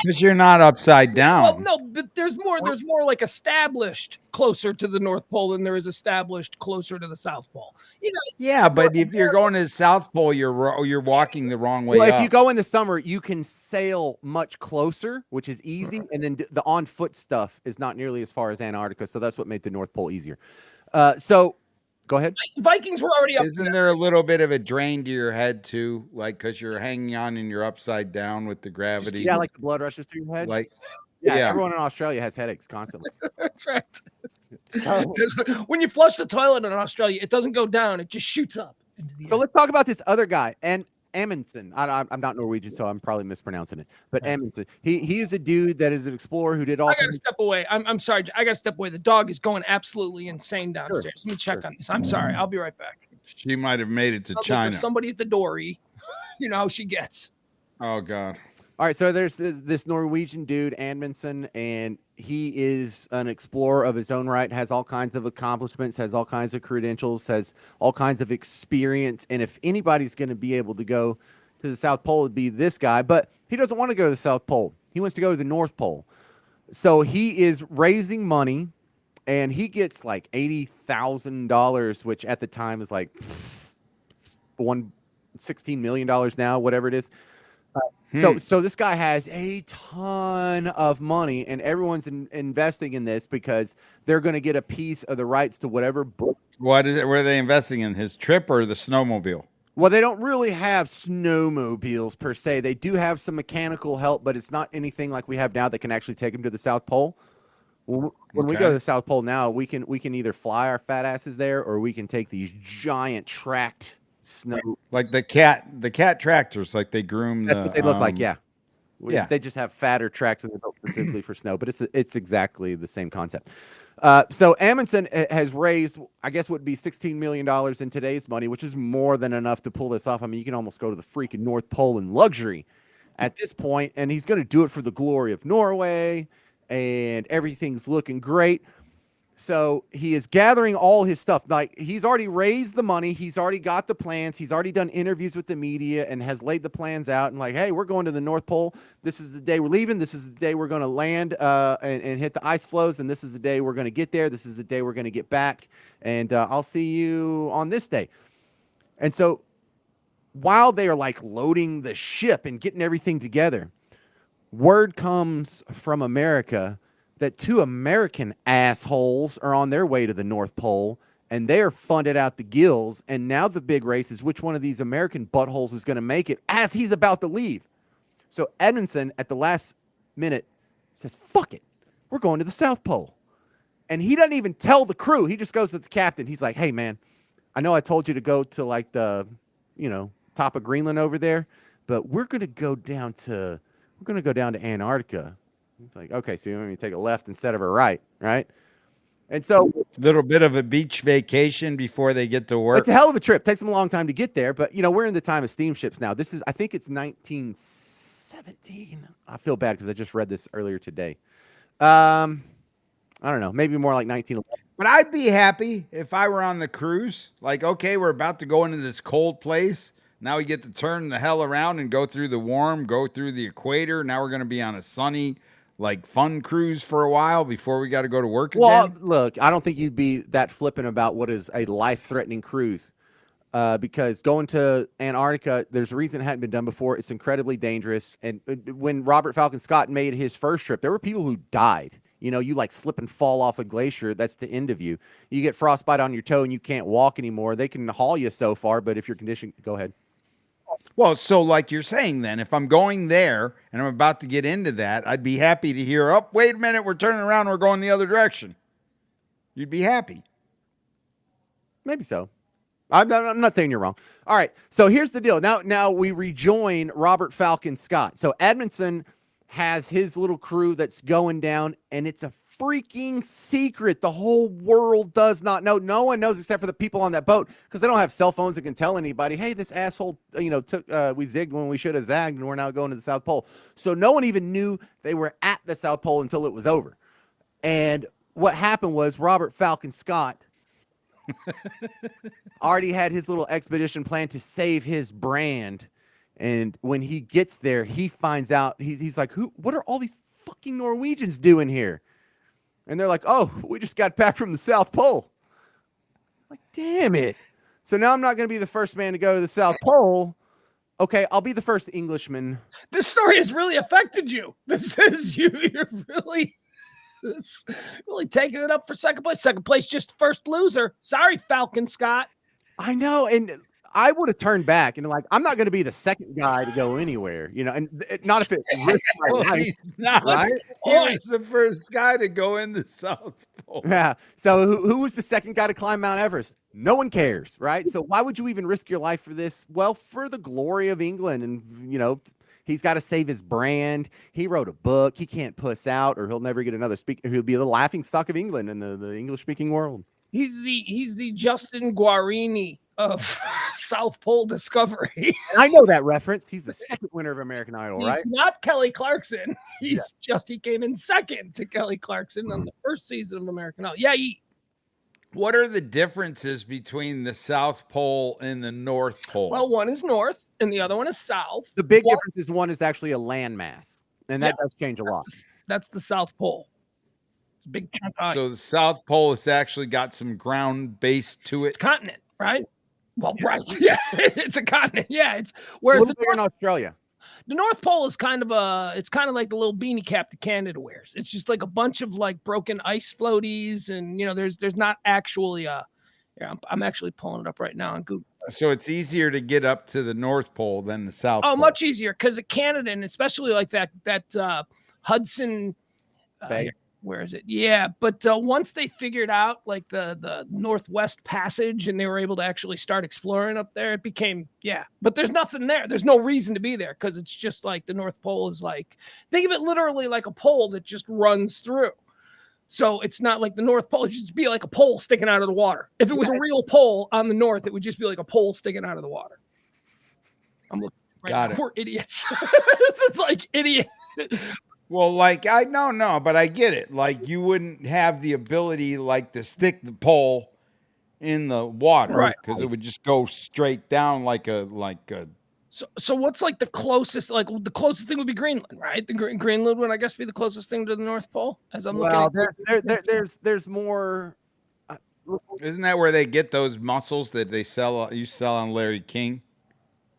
S2: Because you're not upside down.
S1: Well, no, but there's more like established closer to the North Pole than there is established closer to the South Pole. You know,
S2: Yeah, but if you're going to the South Pole, you're walking the wrong way.
S3: Well,
S2: up.
S3: if you go in the summer, you can sail much closer, which is easy, and then the on foot stuff is not nearly as far as Antarctica. So that's what made the North Pole easier. So go ahead.
S1: Vikings were already up.
S2: Isn't there a little bit of a drain to your head too, like because you're hanging on and you're upside down with the gravity?
S3: Yeah, like the blood rushes through your head.
S2: Like,
S3: yeah,
S2: yeah.
S3: everyone in Australia has headaches constantly.
S1: That's right.
S3: So,
S1: When you flush the toilet in Australia, it doesn't go down; it just shoots up into the
S3: so
S1: air.
S3: let's talk about this other guy, and Amundsen. I'm not Norwegian, so I'm probably mispronouncing it. But Amundsen, he is a dude that is an explorer who did all.
S1: I gotta step away. I'm sorry. I gotta step away. The dog is going absolutely insane downstairs. Let me check on this. I'm sorry. I'll be right back.
S2: She might have made it to
S1: Sounds like
S2: China.
S1: there's somebody at the door. You know how she gets.
S2: Oh God.
S3: All right, so there's this Norwegian dude, Amundsen, and he is an explorer of his own right, has all kinds of accomplishments, has all kinds of credentials, has all kinds of experience. And if anybody's going to be able to go to the South Pole, it'd be this guy. But he doesn't want to go to the South Pole. He wants to go to the North Pole. So he is raising money, and he gets like $80,000, which at the time is like $16 million now, whatever it is. So this guy has a ton of money, and everyone's investing in this because they're going to get a piece of the rights to whatever book.
S2: What is it? Were they investing in his trip or the snowmobile?
S3: Well, they don't really have snowmobiles per se. They do have some mechanical help, but it's not anything like we have now that can actually take them to the South Pole. When we go to the South Pole now, we can either fly our fat asses there, or we can take these giant tracked snow,
S2: like the cat tractors, like they groom.
S3: That's what they look like. Yeah.
S2: Yeah.
S3: They just have fatter tracks and they're built specifically for snow, but it's exactly the same concept. So Amundsen has raised, I guess, would be $16 million in today's money, which is more than enough to pull this off. I mean, you can almost go to the freaking North Pole in luxury at this point, and he's going to do it for the glory of Norway, and everything's looking great. So he is gathering all his stuff. Like, he's already raised the money. He's already got the plans. He's already done interviews with the media and has laid the plans out. And like, hey, we're going to the North Pole. This is the day we're leaving. This is the day we're going to land and hit the ice floes. And this is the day we're going to get there. This is the day we're going to get back. And I'll see you on this day. And so while they are like loading the ship and getting everything together, word comes from America that 2 American assholes are on their way to the North Pole, and they are funded out the gills. And now the big race is which one of these American buttholes is going to make it as he's about to leave. So Edmondson, at the last minute, says, fuck it. We're going to the South Pole. And he doesn't even tell the crew. He just goes to the captain. He's like, hey, man, I know I told you to go to like the, top of Greenland over there, but we're going to go down to Antarctica. It's like, okay, so you want me to take a left instead of a right, right? And so
S2: a little bit of a beach vacation before they get to work.
S3: It's a hell of a trip. Takes them a long time to get there, but we're in the time of steamships now. I think it's 1917. I feel bad because I just read this earlier today. I don't know, maybe more like 1911.
S2: But I'd be happy if I were on the cruise. Like, okay, we're about to go into this cold place. Now we get to turn the hell around and go through the warm, go through the equator. Now we're going to be on a sunny, like, fun cruise for a while before we got to go to work again.
S3: Well, look, I don't think you'd be that flippant about what is a life-threatening cruise. Because going to Antarctica, there's a reason it hadn't been done before. It's incredibly dangerous. And when Robert Falcon Scott made his first trip, there were people who died. You like slip and fall off a glacier. That's the end of you. You get frostbite on your toe and you can't walk anymore. They can haul you so far, but if your condition, go ahead.
S2: Well, so like you're saying then, if I'm going there and I'm about to get into that, I'd be happy to hear, oh, wait a minute, we're turning around, we're going the other direction. You'd be happy.
S3: Maybe so. I'm not saying you're wrong. All right, so here's the deal. Now we rejoin Robert Falcon Scott. So Edmondson has his little crew that's going down, and it's a freaking secret. The whole world does not know. No one knows except for the people on that boat because they don't have cell phones that can tell anybody, hey, this asshole, we zigged when we should have zagged and we're now going to the South Pole. So no one even knew they were at the South Pole until it was over. And what happened was Robert Falcon Scott already had his little expedition plan to save his brand. And when he gets there, he finds out, he's like, what are all these fucking Norwegians doing here? And they're like, oh, we just got back from the South Pole. It's like, damn it. So now I'm not going to be the first man to go to the South Pole. Okay, I'll be the first Englishman.
S1: This story has really affected you. This is you're really taking it up for second place. Second place, just first loser. Sorry, Falcon Scott.
S3: I know, and I would have turned back and like, I'm not going to be the second guy to go anywhere, and not if it risks my
S2: Well,
S3: life,
S2: he's not.
S3: right?
S2: He was the first guy to go in the South Pole.
S3: Yeah. So who was the second guy to climb Mount Everest? No one cares, right? So why would you even risk your life for this? Well, for the glory of England, and he's got to save his brand. He wrote a book. He can't puss out, or he'll never get another speaker. He'll be the laughing stock of England in the English-speaking world.
S1: He's the Justin Guarini of South Pole Discovery.
S3: I know that reference. He's the second winner of American Idol, right?
S1: He's not Kelly Clarkson. He came in second to Kelly Clarkson on the first season of American Idol. Yeah,
S2: What are the differences between the South Pole and the North Pole?
S1: well, one is north and the other one is south.
S3: The big difference is one is actually a landmass, and that does change a lot.
S1: That's the South Pole. It's a big chunk of
S2: So the South Pole has actually got some ground base to it.
S1: continent, right? Well, right. Yeah, it's a continent. Yeah, it's
S3: A
S1: whereas
S3: little bigger in Australia.
S1: the North Pole is kind of like the little beanie cap that Canada wears. It's just like a bunch of like broken ice floaties, and there's not actually I'm actually pulling it up right now on Google.
S2: So it's easier to get up to the North Pole than the South Pole.
S1: Much easier because of Canada, and especially like that Hudson
S3: Bay.
S1: Where is it? Yeah, but once they figured out like the Northwest Passage and they were able to actually start exploring up there, it became But there's nothing there. There's no reason to be there because it's just like the North Pole is like, think of it literally like a pole that just runs through. So it's not like the North Pole; it'd just be like a pole sticking out of the water. If it was a real pole on the north, it would just be like a pole sticking out of the water. I'm looking right
S2: Got
S1: now.
S2: it.
S1: We're idiots. This is like idiot.
S2: Well, like but I get it. Like you wouldn't have the ability like to stick the pole in the water,
S1: Right.
S2: Because it would just go straight down like a.
S1: So what's like the closest? Like the closest thing would be Greenland, right? The Greenland would, I guess, be the closest thing to the North Pole. As I'm looking at
S3: there's more.
S2: Isn't that where they get those mussels that they sell? You sell on Larry King.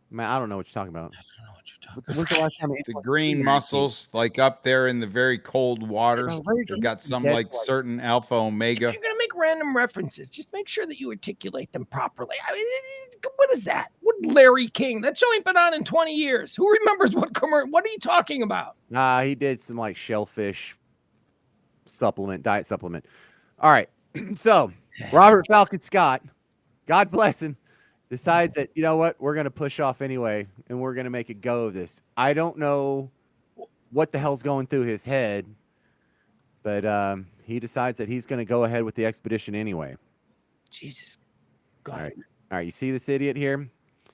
S3: Man, I don't know what you're talking about.
S1: I don't know what you're talking
S3: When's the last time
S2: The green mussels, like up there in the very cold waters.
S3: Oh, Larry
S2: They've
S3: King
S2: got some
S3: dead
S2: like
S3: white.
S2: certain alpha omega.
S1: If you're gonna make random references, just make sure that you articulate them properly. I mean, what is that? What Larry King? That show ain't been on in 20 years. Who remembers what commercial? What are you talking about?
S3: Nah, he did some like shellfish diet supplement. All right. So Robert Falcon Scott, God bless him, decides that, you know what, we're going to push off anyway, and we're going to make a go of this. I don't know what the hell's going through his head, but he decides that he's going to go ahead with the expedition anyway.
S1: Jesus. God.
S3: All right. You see this idiot here?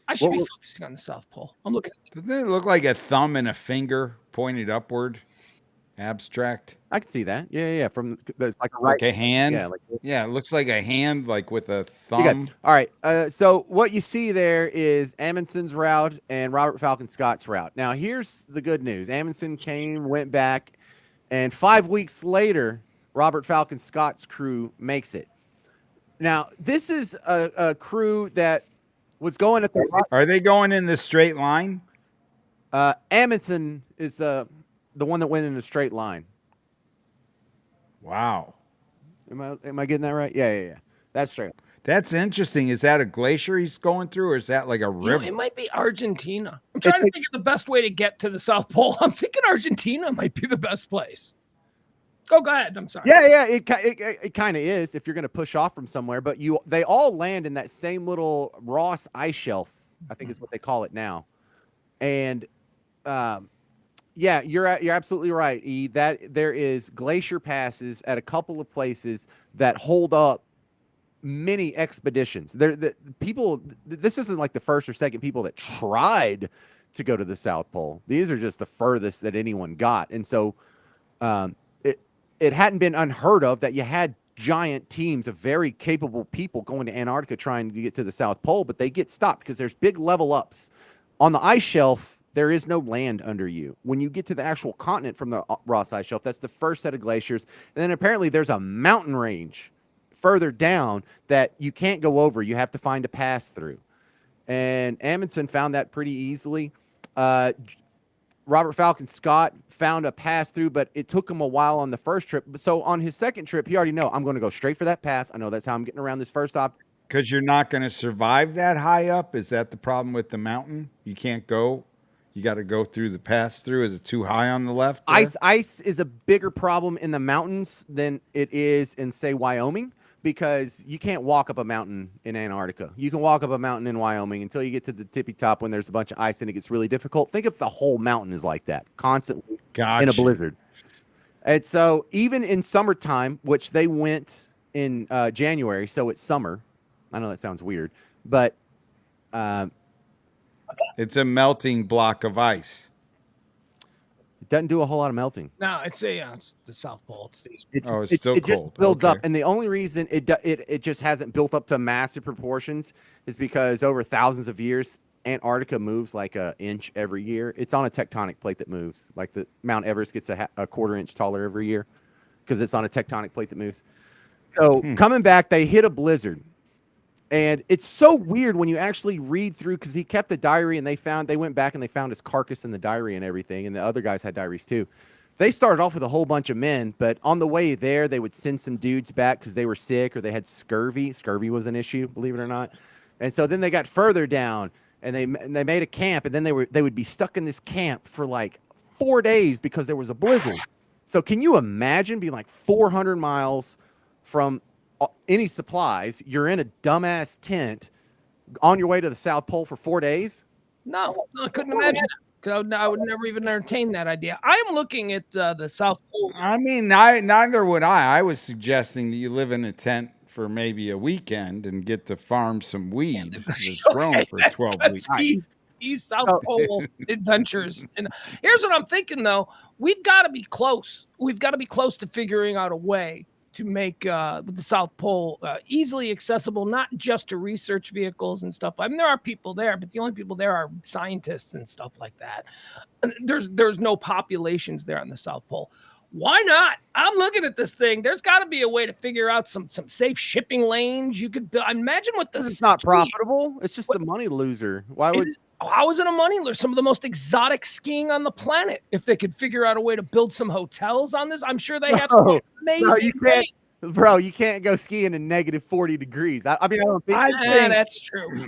S1: I should be
S3: Well,
S1: focusing on the South Pole. I'm looking.
S2: Doesn't it look like a thumb and a finger pointed upward? Abstract.
S3: I can see that. Yeah. From there's like a
S2: Like a hand?
S3: Yeah, like this.
S2: Yeah, it looks like a hand, like with a
S3: You got-
S2: thumb.
S3: all right. So what you see there is Amundsen's route and Robert Falcon Scott's route. Now, here's the good news. Amundsen went back, and 5 weeks later, Robert Falcon Scott's crew makes it. Now, this is a crew that was going at the
S2: Are they going in the straight line?
S3: Amundsen is the one that went in a straight line.
S2: Wow.
S3: Am I getting that right? Yeah. That's straight.
S2: That's interesting. Is that a glacier he's going through, or is that like a river?
S1: It might be Argentina. I'm trying to think of the best way to get to the South Pole. I'm thinking Argentina might be the best place. Go ahead. I'm sorry.
S3: Yeah. It kind of is if you're going to push off from somewhere, but they all land in that same little Ross ice shelf, I think is what they call it now. And Yeah, you're absolutely right. E. That there is glacier passes at a couple of places that hold up many expeditions. The people. This isn't like the first or second people that tried to go to the South Pole. These are just the furthest that anyone got, and so it hadn't been unheard of that you had giant teams of very capable people going to Antarctica trying to get to the South Pole, but they get stopped because there's big level ups on the ice shelf. There is no land under you. When you get to the actual continent from the Ross Ice Shelf, that's the first set of glaciers. And then apparently there's a mountain range further down that you can't go over. You have to find a pass through. And Amundsen found that pretty easily. Robert Falcon Scott found a pass through, but it took him a while on the first trip. So on his second trip, he already know, I'm going to go straight for that pass. I know that's how I'm getting around this first stop.
S2: Because you're not going to survive that high up? Is that the problem with the mountain? You can't go? You got to go through the pass through. Is it too high on the left there?
S3: Ice is a bigger problem in the mountains than it is in, say, Wyoming, because you can't walk up a mountain in Antarctica. You can walk up a mountain in Wyoming until you get to the tippy top when there's a bunch of ice and it gets really difficult. Think if the whole mountain is like that, constantly in a blizzard. And so even in summertime, which they went in January, so it's summer. I know that sounds weird, but
S2: it's a melting block of ice.
S3: It doesn't do a whole lot of melting.
S1: No, it's the South Pole.
S2: It's still cold.
S3: It just builds up, and the only reason it just hasn't built up to massive proportions is because over thousands of years, Antarctica moves like an inch every year. It's on a tectonic plate that moves. Like the Mount Everest gets a quarter inch taller every year because it's on a tectonic plate that moves. So coming back, they hit a blizzard. And it's so weird when you actually read through, because he kept a diary and they went back and they found his carcass in the diary and everything. And the other guys had diaries too. They started off with a whole bunch of men, but on the way there, they would send some dudes back because they were sick or they had scurvy. Scurvy was an issue, believe it or not. And so then they got further down and they made a camp, and then they would be stuck in this camp for like 4 days because there was a blizzard. So can you imagine being like 400 miles from any supplies? You're in a dumbass tent on your way to the South Pole for 4 days?
S1: No, I couldn't imagine that. Because I would never even entertain that idea. I'm looking at the South Pole.
S2: I mean, neither would I. I was suggesting that you live in a tent for maybe a weekend and get to farm some weed that's grown for 12 weeks.
S1: East South Pole adventures. And here's what I'm thinking, though. We've got to be close. We've got to be close to figuring out a way to make the South Pole easily accessible, not just to research vehicles and stuff. I mean, there are people there, but the only people there are scientists and stuff like that. And there's no populations there on the South Pole. Why not? I'm looking at this thing. There's got to be a way to figure out some safe shipping lanes. You could imagine what the
S3: It's not profitable. It's just a money loser. Why would?
S1: How is it a money loser? Some of the most exotic skiing on the planet. If they could figure out a way to build some hotels on this, I'm sure they have some amazing.
S3: Bro, you can't go skiing in negative 40 degrees. I mean, I don't think
S1: that's true.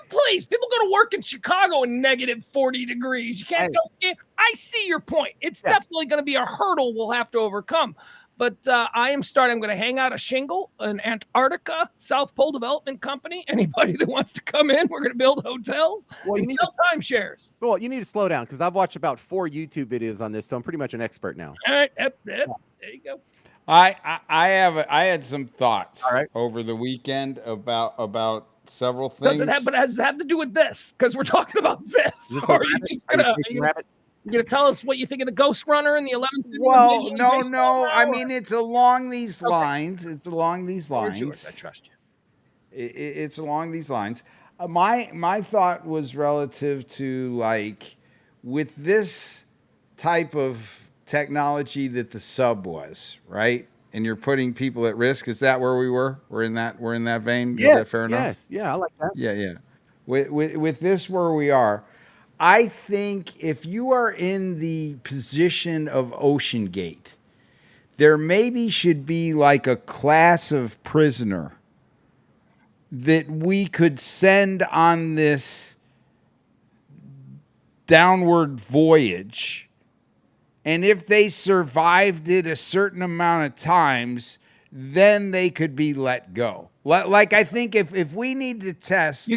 S1: Please, people go to work in Chicago in negative 40 degrees. You can't go skiing. I see your point. It's definitely going to be a hurdle we'll have to overcome. But I'm going to hang out a shingle, an Antarctica South Pole Development Company. Anybody that wants to come in, we're going to build hotels and sell timeshares.
S3: Well, you need to slow down because I've watched about 4 YouTube videos on this, so I'm pretty much an expert now.
S1: All right, there you go.
S2: I had some thoughts over the weekend about several things.
S1: Does it have to do with this? Because we're talking about this. Or are you just gonna tell us what you think of the Ghost Runner and the 11th?
S2: Well, no. I mean, it's along these lines. It's along these lines.
S1: Yours, I trust you.
S2: It's along these lines. My thought was relative to, like, with this type of technology that the sub was, right? And you're putting people at risk. Is that where we were? We're in that vein.
S3: Yeah,
S2: is that fair enough?
S3: Yes. Yeah, I like that.
S2: Yeah. With this where we are, I think if you are in the position of Ocean Gate, there maybe should be like a class of prisoner that we could send on this downward voyage. And if they survived it a certain amount of times, then they could be let go. Like I think if we need to test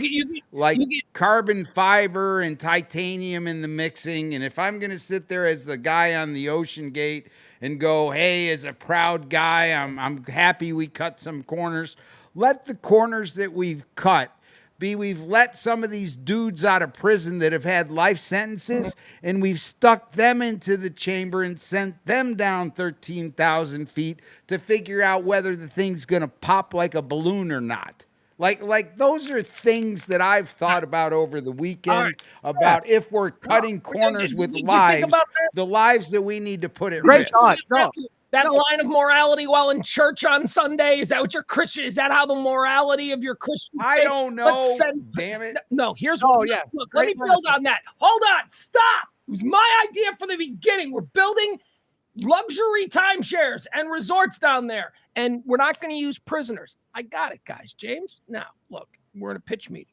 S2: like carbon fiber and titanium in the mixing, and if I'm going to sit there as the guy on the ocean gate and go, hey, as a proud guy, I'm happy we cut some corners. Let the corners that we've cut be we've let some of these dudes out of prison that have had life sentences, and we've stuck them into the chamber and sent them down 13,000 feet to figure out whether the thing's going to pop like a balloon or not. Like those are things that I've thought about over the weekend about if we're cutting corners with lives, the lives that we need to put at risk.
S3: Great thoughts. No.
S1: That line of morality while in church on Sunday, is that what your Christian, is that how the morality of your Christian faith?
S2: I don't know. Damn it.
S1: No, here's
S3: Oh,
S1: what,
S3: yeah.
S1: look, let me build on that. Hold on, stop. It was my idea from the beginning. We're building luxury timeshares and resorts down there, and we're not going to use prisoners. I got it, guys. James, now, look, we're in a pitch meeting.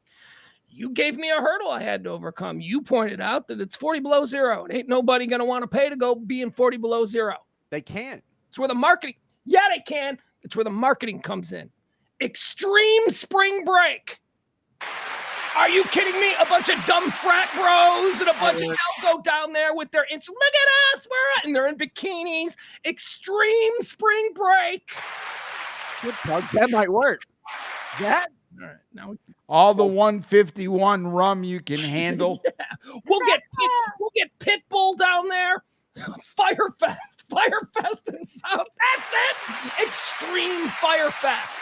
S1: You gave me a hurdle I had to overcome. You pointed out that it's 40 below zero. It ain't nobody going to want to pay to go be in 40 below zero.
S3: They can't.
S1: It's where the marketing, they can. It's where the marketing comes in. Extreme spring break. Are you kidding me? A bunch of dumb frat bros and a bunch of they'll go down there with their look at us, and they're in bikinis. Extreme spring break.
S3: That might work. That.
S1: All right, now
S2: all the 151 rum you can handle.
S1: Yeah. We'll get Pitbull down there. Firefest in South. That's it. Extreme Firefest.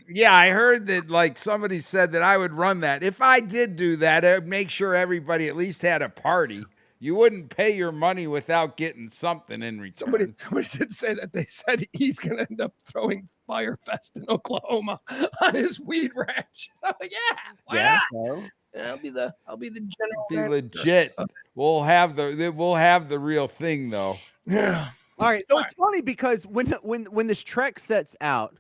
S2: Yeah, I heard that like somebody said that I would run that. If I did do that, I'd make sure everybody at least had a party. You wouldn't pay your money without getting something in return.
S1: Somebody did say that. They said he's going to end up throwing Firefest in Oklahoma on his weed ranch. I'm like, yeah, why not?
S3: So.
S1: I'll be the general.
S2: Be legit. We'll have the real thing though.
S1: Yeah.
S3: All right. So it's funny because when this trek sets out,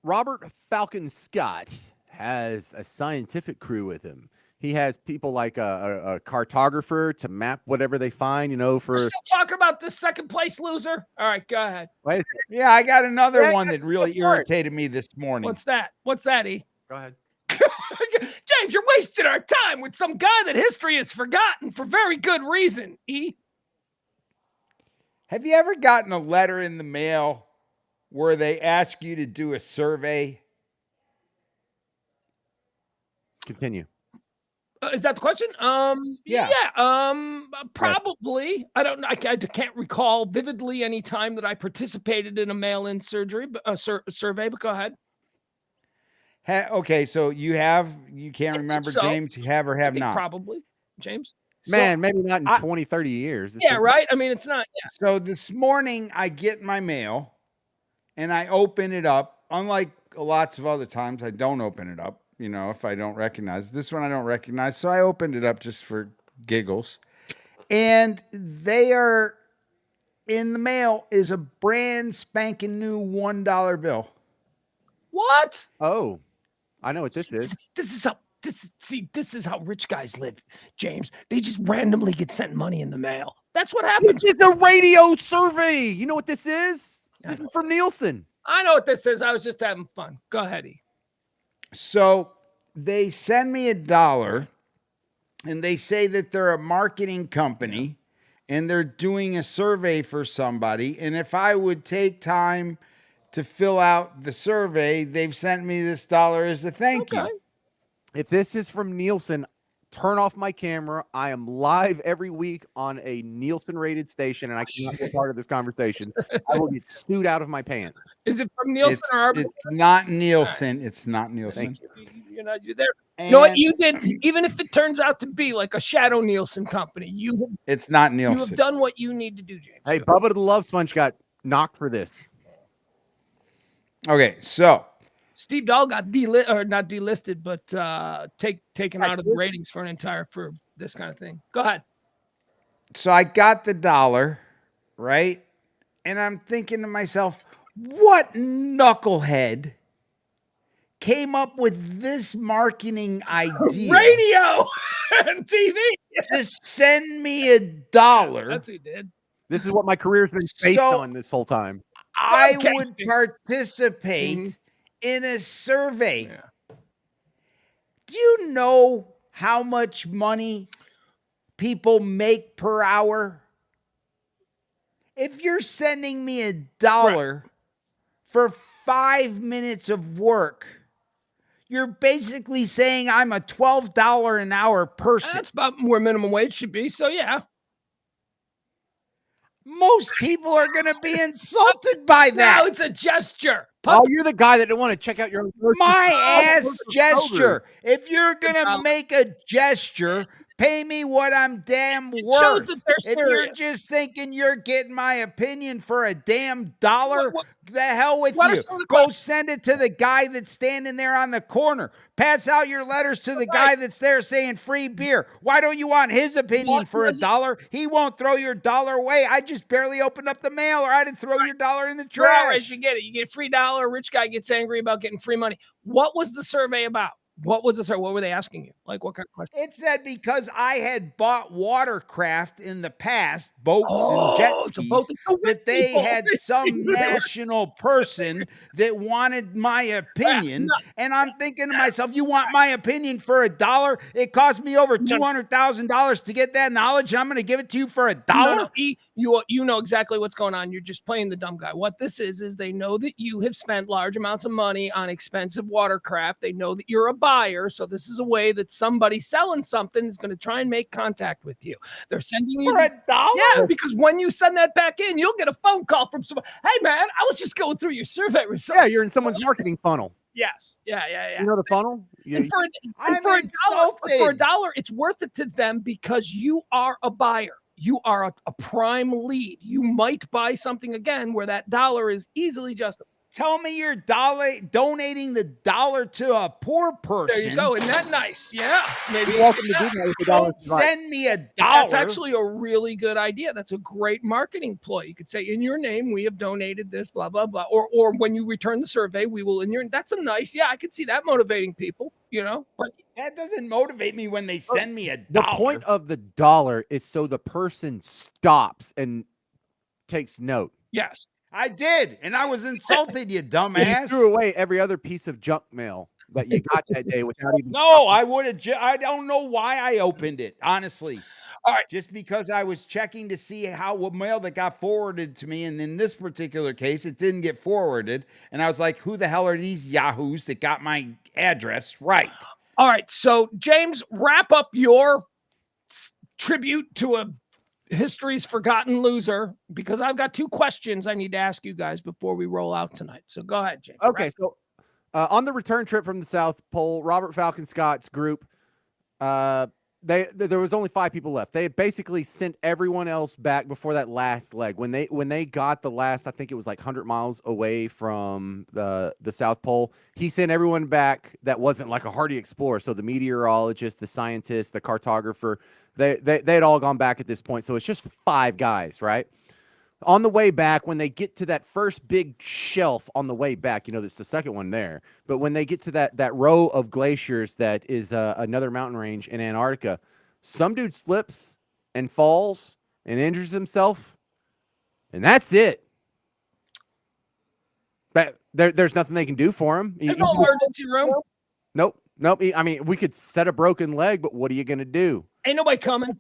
S3: Robert Falcon Scott has a scientific crew with him. He has people like a cartographer to map whatever they find, for.
S1: We're still talking about this second place loser. All right, go ahead.
S3: Wait.
S2: Yeah, I got another one that really irritated me this morning.
S1: What's that, E?
S3: Go ahead.
S1: James, you're wasting our time with some guy that history has forgotten for very good reason, E.
S2: Have you ever gotten a letter in the mail where they ask you to do a survey?
S3: Continue.
S1: Is that the question?
S2: Yeah.
S1: Probably. I don't know. I can't recall vividly any time that I participated in a mail-in survey, but go ahead.
S2: Okay, so you can't remember,
S1: so.
S2: James, you have or have not?
S1: Probably, James.
S3: Man, maybe not in 20, 30 years.
S1: Yeah, right? I mean, it's not. Yeah.
S2: So this morning I get my mail and I open it up. Unlike lots of other times, I don't open it up, if I don't recognize. This one I don't recognize, so I opened it up just for giggles. And they are in the mail is a brand spanking new $1 bill.
S1: What?
S3: Oh, I know what this is.
S1: This is how rich guys live, James. They just randomly get sent money in the mail. That's what happens.
S3: This is a radio survey. You know what this is? This is from Nielsen.
S1: I know what this is. I was just having fun. Go ahead, E.
S2: So they send me $1 and they say that they're a marketing company and they're doing a survey for somebody. And if I would take time to fill out the survey, they've sent me this $1 as a thank you.
S3: If this is from Nielsen, turn off my camera. I am live every week on a Nielsen rated station, and I cannot be a part of this conversation. I will get sued out of my pants.
S1: Is it from Nielsen or Arbor?
S2: It's not Nielsen. It's not Nielsen.
S3: Thank you.
S1: You're there. You know what you did? Even if it turns out to be like a shadow Nielsen company,
S2: it's not Nielsen.
S1: You have done what you need to do, James.
S3: Hey, Bubba the Love Sponge got knocked for this.
S2: Okay, so
S1: Steve Dahl got not delisted, but taken out of the ratings for this kind of thing. Go ahead.
S2: So I got the $1, right? And I'm thinking to myself, what knucklehead came up with this marketing idea?
S1: Radio and TV.
S2: To send me $1.
S1: That's who did.
S3: This is what my career's been based on this whole time.
S2: I would
S1: Broadcasting.
S2: participate
S1: Mhm.
S2: in a survey.
S1: Yeah.
S2: Do you know how much money people make per hour? If you're sending me $1 for 5 minutes of work, you're basically saying I'm a $12 an hour person.
S1: That's about where minimum wage should be. So yeah.
S2: Most people are going to be insulted by
S1: No,
S2: that.
S1: it's a gesture.
S3: Oh, you're the guy that didn't want to check out your own grocery
S2: My
S3: store.
S2: ass gesture. If you're going to
S1: $1.
S2: make a gesture, pay me what I'm damn
S1: It shows
S2: worth.
S1: that they're
S2: If you're
S1: serious.
S2: just thinking you're getting my opinion for a damn dollar,
S1: What-
S2: the hell with
S1: what are
S2: you.
S1: some of the
S2: Go
S1: questions?
S2: send it to the guy that's standing there on the corner. Pass out your letters to the guy that's there saying free beer. Why don't you want his opinion
S1: What
S2: for
S1: was it?
S2: $1? He won't throw your dollar away. I just barely opened up the mail, or I'd throw your dollar in the
S1: You're outraged.
S2: trash.
S1: You get it. You get a free dollar. A rich guy gets angry about getting free money. What was the survey about? What was the survey? What were they asking you? Like what kind of question?
S2: It said because I had bought watercraft in the past, boats and jet
S1: Oh, the
S2: skis,
S1: boat. The rich
S2: that they
S1: people.
S2: had some national person that wanted my opinion.
S1: No.
S2: And I'm thinking to myself, you want my opinion for $1? It cost me over
S1: No.
S2: $200,000 to get that knowledge, and I'm going to give it to you for $1?
S1: No. You know exactly what's going on. You're just playing the dumb guy. What this is they know that you have spent large amounts of money on expensive watercraft. They know that you're a buyer. So this is a way that somebody selling something is going to try and make contact with you. They're sending you
S2: For $1?
S1: Yeah, because when you send that back in, you'll get a phone call from somebody. Hey man, I was just going through your survey results.
S3: Yeah, you're in someone's marketing funnel.
S1: Yes. Yeah.
S3: You know the funnel?
S1: And for
S2: I'm
S1: $1, it's worth it to them because you are a buyer. You are a prime lead. You might buy something again where that dollar is easily justified.
S2: Tell me you're donating the dollar to a poor person.
S1: There you go. Isn't that nice? Yeah. Maybe
S3: You're welcome to do that with the dollar.
S2: Don't send me $1.
S1: That's actually a really good idea. That's a great marketing ploy. You could say, in your name, we have donated this, blah, blah, blah. Or when you return the survey, we will that's a nice, I could see that motivating people, But
S2: that doesn't motivate me when they send me $1.
S3: The point of the dollar is so the person stops and takes note.
S1: yes.
S2: I did, and I was insulted, you
S3: You
S2: dumbass.
S3: threw away every other piece of junk mail that you got that day without even.
S2: No, I would have. I don't know why I opened it, honestly.
S1: All right.
S2: Just because I was checking to see what mail that got forwarded to me, and in this particular case, it didn't get forwarded, and I was like, "Who the hell are these yahoos that got my address right?"
S1: All right. So, James, wrap up your tribute to a history's forgotten loser because I've got 2 questions I need to ask you guys before we roll out tonight. So go ahead, James.
S3: Okay, so on the return trip from the South Pole, Robert Falcon Scott's group, there was only 5 people left. They had basically sent everyone else back before that last leg. When they got the last, I think it was like 100 miles away from the South Pole, he sent everyone back that wasn't like a hardy explorer. So the meteorologist, the scientist, the cartographer, they had all gone back at this point. So it's just 5 guys, right? On the way back, when they get to that first big shelf on the way back, there's the second one there. But when they get to that row of glaciers that is another mountain range in Antarctica, some dude slips and falls and injures himself, and that's it. But there's nothing they can do for him.
S1: There's no emergency room.
S3: Nope. I mean, we could set a broken leg, but what are you going to do?
S1: Ain't nobody coming.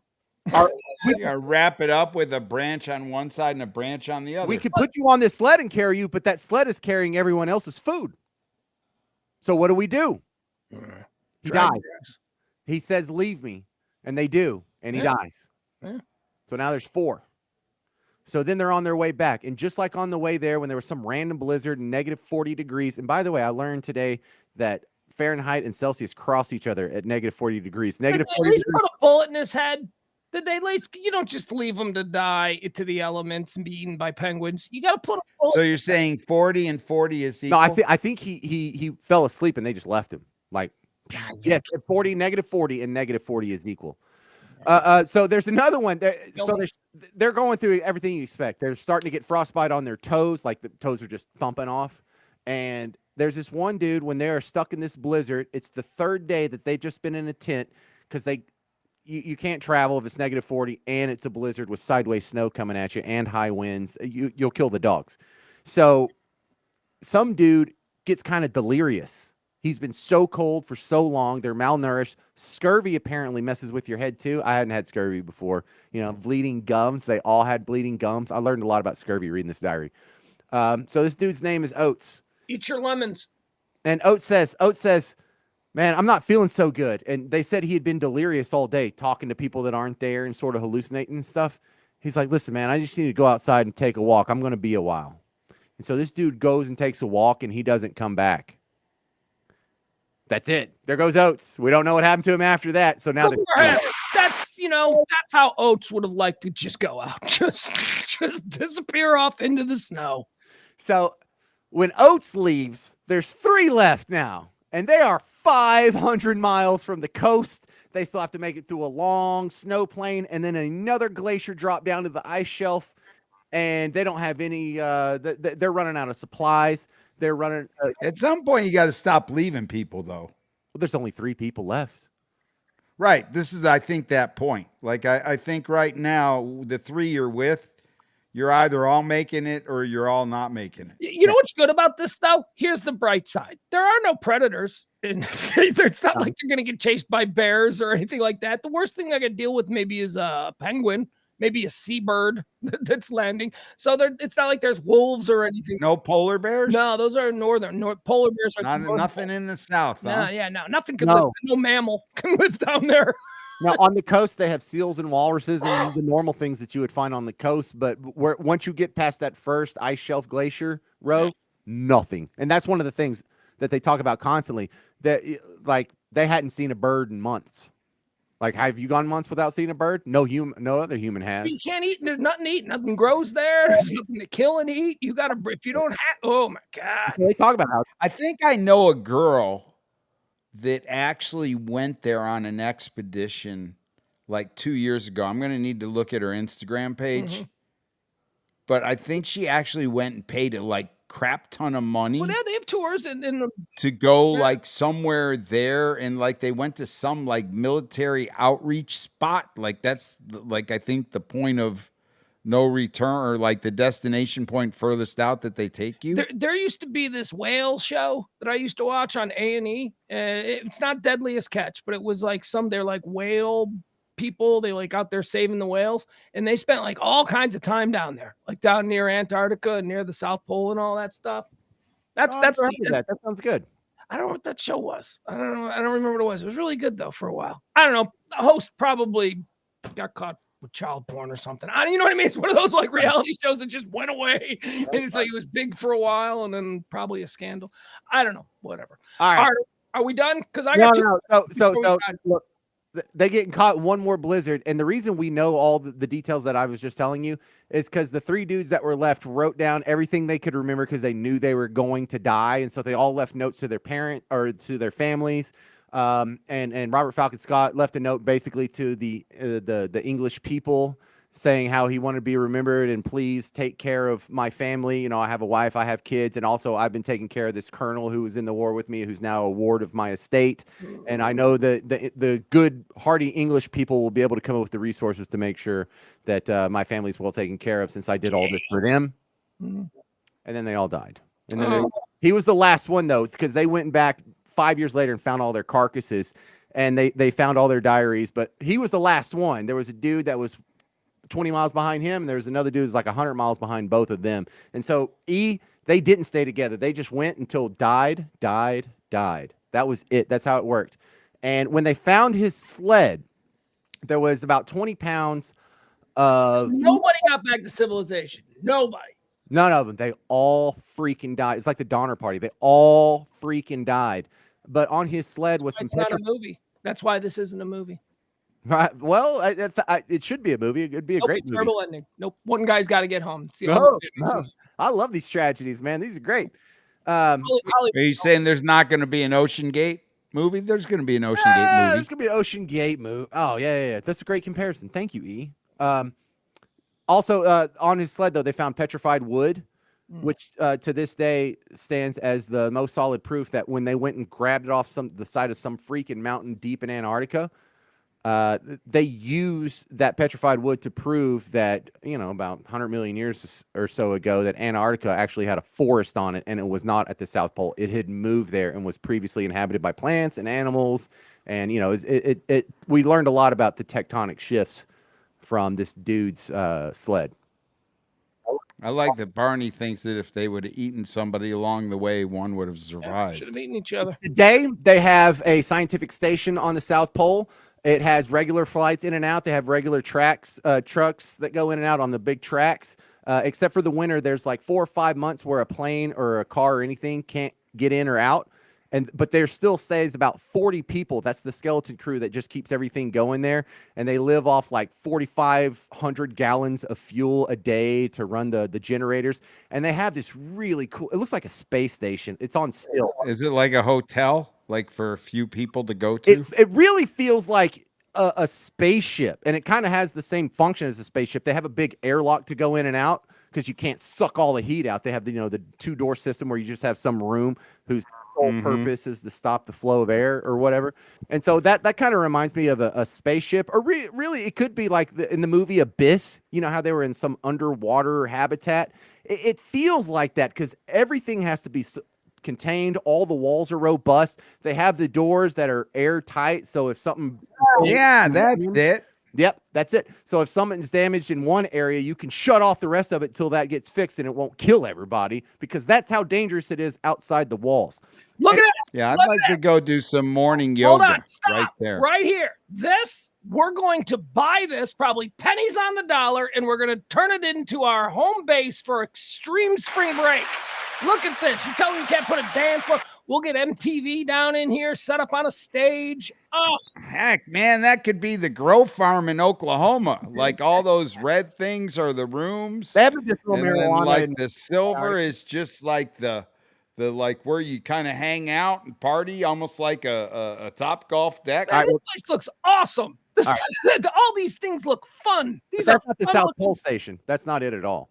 S2: We gotta wrap it up with a branch on one side and a branch on the other.
S3: We could put you on this sled and carry you, but that sled is carrying everyone else's food. So what do we do? He dies. He says, "Leave me," and they do, and he dies.
S1: Yeah.
S3: So now there's 4. So then they're on their way back, and just like on the way there, when there was some random blizzard, negative 40 degrees. And by the way, I learned today that Fahrenheit and Celsius cross each other at negative 40 degrees. Negative 40
S1: Did they
S3: degrees.
S1: put a bullet in his head? Did they you don't just leave him to die to the elements and be eaten by penguins. You got to put a bullet.
S2: So you're saying 40 and 40 is equal?
S3: No, I think he fell asleep and they just left him. Like, yes, 40, negative 40, and negative 40 is equal. So there's another one. They're going through everything you expect. They're starting to get frostbite on their toes, like the toes are just thumping off. And there's this one dude, when they are stuck in this blizzard, it's the 3rd day that they've just been in a tent because you can't travel if it's negative 40 and it's a blizzard with sideways snow coming at you and high winds. You'll kill the dogs. So some dude gets kind of delirious. He's been so cold for so long. They're malnourished. Scurvy apparently messes with your head too. I hadn't had scurvy before. Bleeding gums. They all had bleeding gums. I learned a lot about scurvy reading this diary. So this dude's name is Oates.
S1: Eat your lemons.
S3: And Oates says, man, I'm not feeling so good. And they said he had been delirious all day, talking to people that aren't there and sort of hallucinating and stuff. He's like, listen, man, I just need to go outside and take a walk. I'm going to be a while. And so this dude goes and takes a walk, and he doesn't come back. That's it. There goes Oates. We don't know what happened to him after that. So now
S1: that's how Oates would have liked to just go out, just disappear off into the snow.
S3: So when Oates leaves, there's 3 left now, and they are 500 miles from the coast. They still have to make it through a long snow plain, and then another glacier drop down to the ice shelf, and they don't have any. They're running out of supplies. They're running.
S2: At some point, you got to stop leaving people, though.
S3: Well, there's only 3 people left.
S2: Right. This is, I think, that point. Like, I think right now, the 3 you're with, you're either all making it or you're all not making it.
S1: You know what's good about this, though? Here's the bright side. There are no predators. And it's not like they're going to get chased by bears or anything like that. The worst thing I could deal with maybe is a penguin, maybe a seabird that's landing. So it's not like there's wolves or anything.
S2: No polar bears?
S1: No, those are northern. Polar bears are
S2: nothing in the south, huh?
S1: No, nothing can live. No mammal can live down there.
S3: Now, on the coast, they have seals and walruses and the normal things that you would find on the coast. But once you get past that first ice shelf glacier row, nothing. And that's one of the things that they talk about constantly, that like they hadn't seen a bird in months. Like, have you gone months without seeing a bird? No other human has.
S1: You can't eat. There's nothing to eat. Nothing grows there. There's nothing to kill and eat. You got to, if you don't have, oh my God.
S3: They talk about how.
S2: I think I know a girl that actually went there on an expedition like 2 years ago. I'm going to need to look at her Instagram page. Mm-hmm. But I think she actually went and paid a like crap ton of money.
S1: Well, yeah, they have tours
S2: to go like somewhere there, and like they went to some like military outreach spot. Like that's like I think the point of no return, or like the destination point furthest out that they take you.
S1: There used to be this whale show that I used to watch on A&E. It's not Deadliest Catch, but it was like they're like whale people. They like out there saving the whales, and they spent like all kinds of time down there, like down near Antarctica and near the South Pole and all that stuff. That
S3: sounds good.
S1: I don't know what that show was. I don't know. I don't remember what it was. It was really good though for a while. I don't know. The host probably got caught with child porn or something. You know what I mean? It's one of those like reality shows that just went away, and it's like it was big for a while, and then probably a scandal. I don't know. Whatever.
S3: All right.
S1: Are we done? Because I got
S3: So look, they getting caught in one more blizzard, and the reason we know all the details that I was just telling you is because the 3 dudes that were left wrote down everything they could remember because they knew they were going to die, and so they all left notes to their parent or to their families. And Robert Falcon Scott left a note basically to the English people saying how he wanted to be remembered and please take care of my family. You know, I have a wife, I have kids, and also I've been taking care of this colonel who was in the war with me, who's now a ward of my estate. And I know that the good, hardy English people will be able to come up with the resources to make sure that my family's well taken care of, since I did all this for them. And then they all died. And then he was the last one, though, because they went back 5 years later and found all their carcasses, and they found all their diaries. But he was the last one. There was a dude that was 20 miles behind him, and there was another dude who's like 100 miles behind both of them. And so they didn't stay together. They just went until died. That was it. That's how it worked. And when they found his sled, there was about 20 pounds of...
S1: Nobody got back to civilization. Nobody.
S3: None of them. They all freaking died. It's like the Donner Party. They all freaking died. But on his sled was some...
S1: It's not a movie. That's why this isn't a movie.
S3: Right. Well, it should be a movie. It'd be a great movie.
S1: Terrible ending. Nope. One guy's got to get home.
S3: No. I love these tragedies, man. These are great.
S2: Are you saying there's not going to be an Ocean Gate movie? There's going to be an Ocean Gate movie.
S3: There's going to be an Ocean Gate movie. Oh, yeah. That's a great comparison. Thank you, E. Also, on his sled, though, they found petrified wood, which to this day stands as the most solid proof that when they went and grabbed it off the side of some freaking mountain deep in Antarctica, they use that petrified wood to prove that, about 100 million years or so ago, that Antarctica actually had a forest on it, and it was not at the South Pole. It had moved there and was previously inhabited by plants and animals. And, we learned a lot about the tectonic shifts from this dude's sled.
S2: I like that Barney thinks that if they would have eaten somebody along the way, one would have
S1: Should
S2: survived.
S1: have eaten each other.
S3: Today, they have a scientific station on the South Pole. It has regular flights in and out. They have regular trucks that go in and out on the big tracks. Except for the winter, there's like 4 or 5 months where a plane or a car or anything can't get in or out. But there still stays about 40 people. That's the skeleton crew that just keeps everything going there. And they live off like 4,500 gallons of fuel a day to run the generators. And they have this really cool, it looks like a space station. It's on stilts.
S2: Is it like a hotel, like for a few people to go to?
S3: It really feels like a spaceship, and it kind of has the same function as a spaceship. They have a big airlock to go in and out because you can't suck all the heat out. They have the 2-door system where you just have some room whose sole purpose is to stop the flow of air or whatever. And so that kind of reminds me of a spaceship, or really it could be like in the movie Abyss. You know how they were in some underwater habitat. It feels like that because everything has to be contained. All the walls are robust. They have the doors that are airtight. So if something,
S2: Yeah, that's it.
S3: Yep, that's it. So if something's damaged in one area, you can shut off the rest of it till that gets fixed, and it won't kill everybody, because that's how dangerous it is outside the walls.
S1: Look at this.
S2: Yeah, I'd
S1: Look
S2: like
S1: at
S2: to
S1: this.
S2: go do some morning
S1: Hold
S2: yoga
S1: on, stop.
S2: right there.
S1: Right here. We're going to buy this, probably pennies on the dollar, and we're going to turn it into our home base for extreme spring break. Look at this. You tell me you can't put a dance floor. We'll get MTV down in here, set up on a stage. Oh,
S2: Heck, man, that could be the grow farm in Oklahoma. Like all those red things are the rooms.
S3: They have medicinal
S2: And then
S3: marijuana.
S2: like the silver is just like the like where you kind of hang out and party, almost like a top golf deck.
S1: man, this place looks awesome. All these things look fun. These are
S3: That's not the
S1: fun
S3: South
S1: looking-
S3: Pole Station. That's not it at all.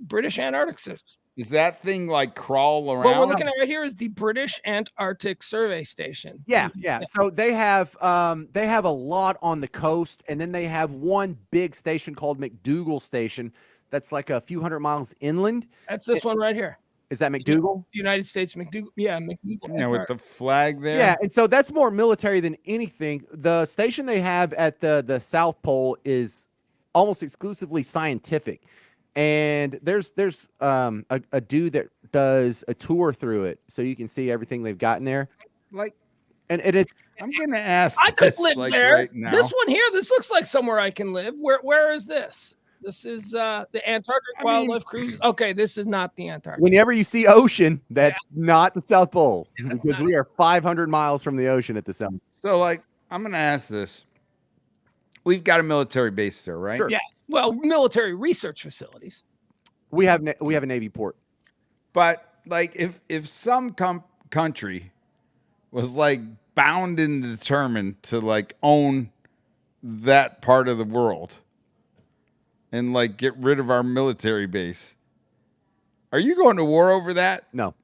S1: British Antarctic Service.
S2: Is that thing like crawl
S1: What we're
S2: around?
S1: looking at right here is the British Antarctic Survey Station.
S3: Yeah. So they have a lot on the coast, and then they have one big station called McDougal Station that's like a few hundred miles inland.
S1: That's this one right here.
S3: Is that McDougal?
S1: United States McDougal. Yeah, McDougal.
S2: Yeah, with the flag there.
S3: Yeah, and so that's more military than anything. The station they have at the South Pole is almost exclusively scientific. And there's a dude that does a tour through it, so you can see everything they've got in there.
S2: Like,
S3: And it's
S2: I'm gonna ask
S1: I could
S2: this
S1: live
S2: like
S1: there.
S2: right now.
S1: This one here, this looks like somewhere I can live. Where is this? This is the Antarctic
S2: I mean-
S1: Wildlife Cruise. Okay, this is not the Antarctic.
S3: whenever you see ocean, that's not the South Pole, because we are 500 miles from the ocean at the South.
S2: So like, I'm gonna ask this. We've got a military base there, right?
S3: Sure.
S1: Yeah. Well, military research facilities.
S3: We have a Navy port.
S2: But like, if some country was like bound and determined to like own that part of the world and like get rid of our military base, are you going to war over that?
S3: No.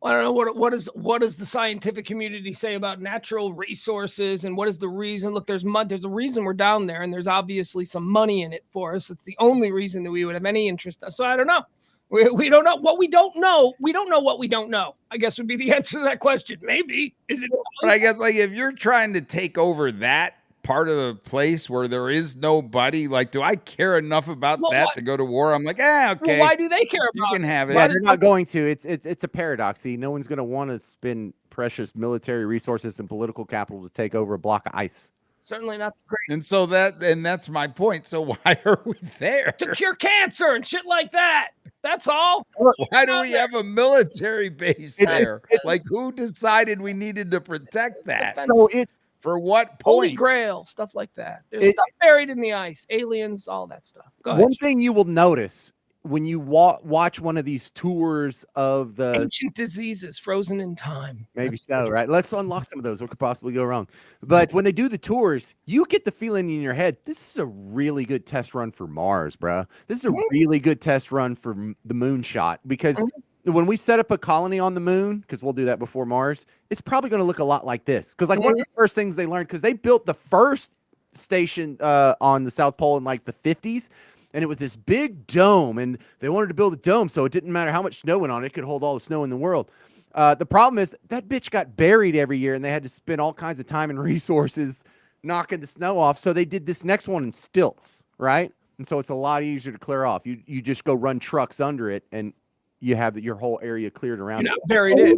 S1: Well, I don't know what does the scientific community say about natural resources, and what is the reason? Look, there's a reason we're down there, and there's obviously some money in it for us. It's the only reason that we would have any interest. So I don't know. We don't know what we don't know. We don't know what we don't know, I guess would be the answer to that question. Maybe. Is it?
S2: But I guess like if you're trying to take over that part of the place where there is nobody, like, do I care enough about
S1: Well,
S2: that
S1: why-
S2: to go to war? I'm like, okay,
S1: Well, why do they care
S2: you
S1: about
S2: can
S1: it?
S2: have it.
S3: Yeah, they're not going to. It's a paradox. See, no one's going to want to spend precious military resources and political capital to take over a block of ice.
S1: Certainly not the great.
S2: And so that's my point. So why are we there?
S1: To cure cancer and shit like that. That's all.
S2: Why do we have a military base
S3: It's-
S2: there? Like, who decided we needed to protect that?
S3: So it's
S2: For what
S1: Holy
S2: point?
S1: Grail, stuff like that. There's
S3: It-
S1: stuff buried in the ice, aliens, all that stuff. Go ahead.
S3: one thing you will notice when you watch one of these tours of the
S1: Ancient diseases frozen in time.
S3: maybe
S1: That's
S3: so,
S1: what-
S3: right? Let's unlock some of those. What could possibly go wrong? But when they do the tours, you get the feeling in your head, this is a really good test run for Mars, bro. This is a really good test run for the moonshot, because when we set up a colony on the moon, because we'll do that before Mars, it's probably going to look a lot like this. Because like one of the first things they learned, because they built the first station on the South Pole in like the 50s, and it was this big dome, and they wanted to build a dome so it didn't matter how much snow went on it, could hold all the snow in the world. The problem is that bitch got buried every year, and they had to spend all kinds of time and resources knocking the snow off. So they did this next one in stilts, right? And so it's a lot easier to clear off. You just go run trucks under it, and you have your whole area cleared around.
S1: Buried in.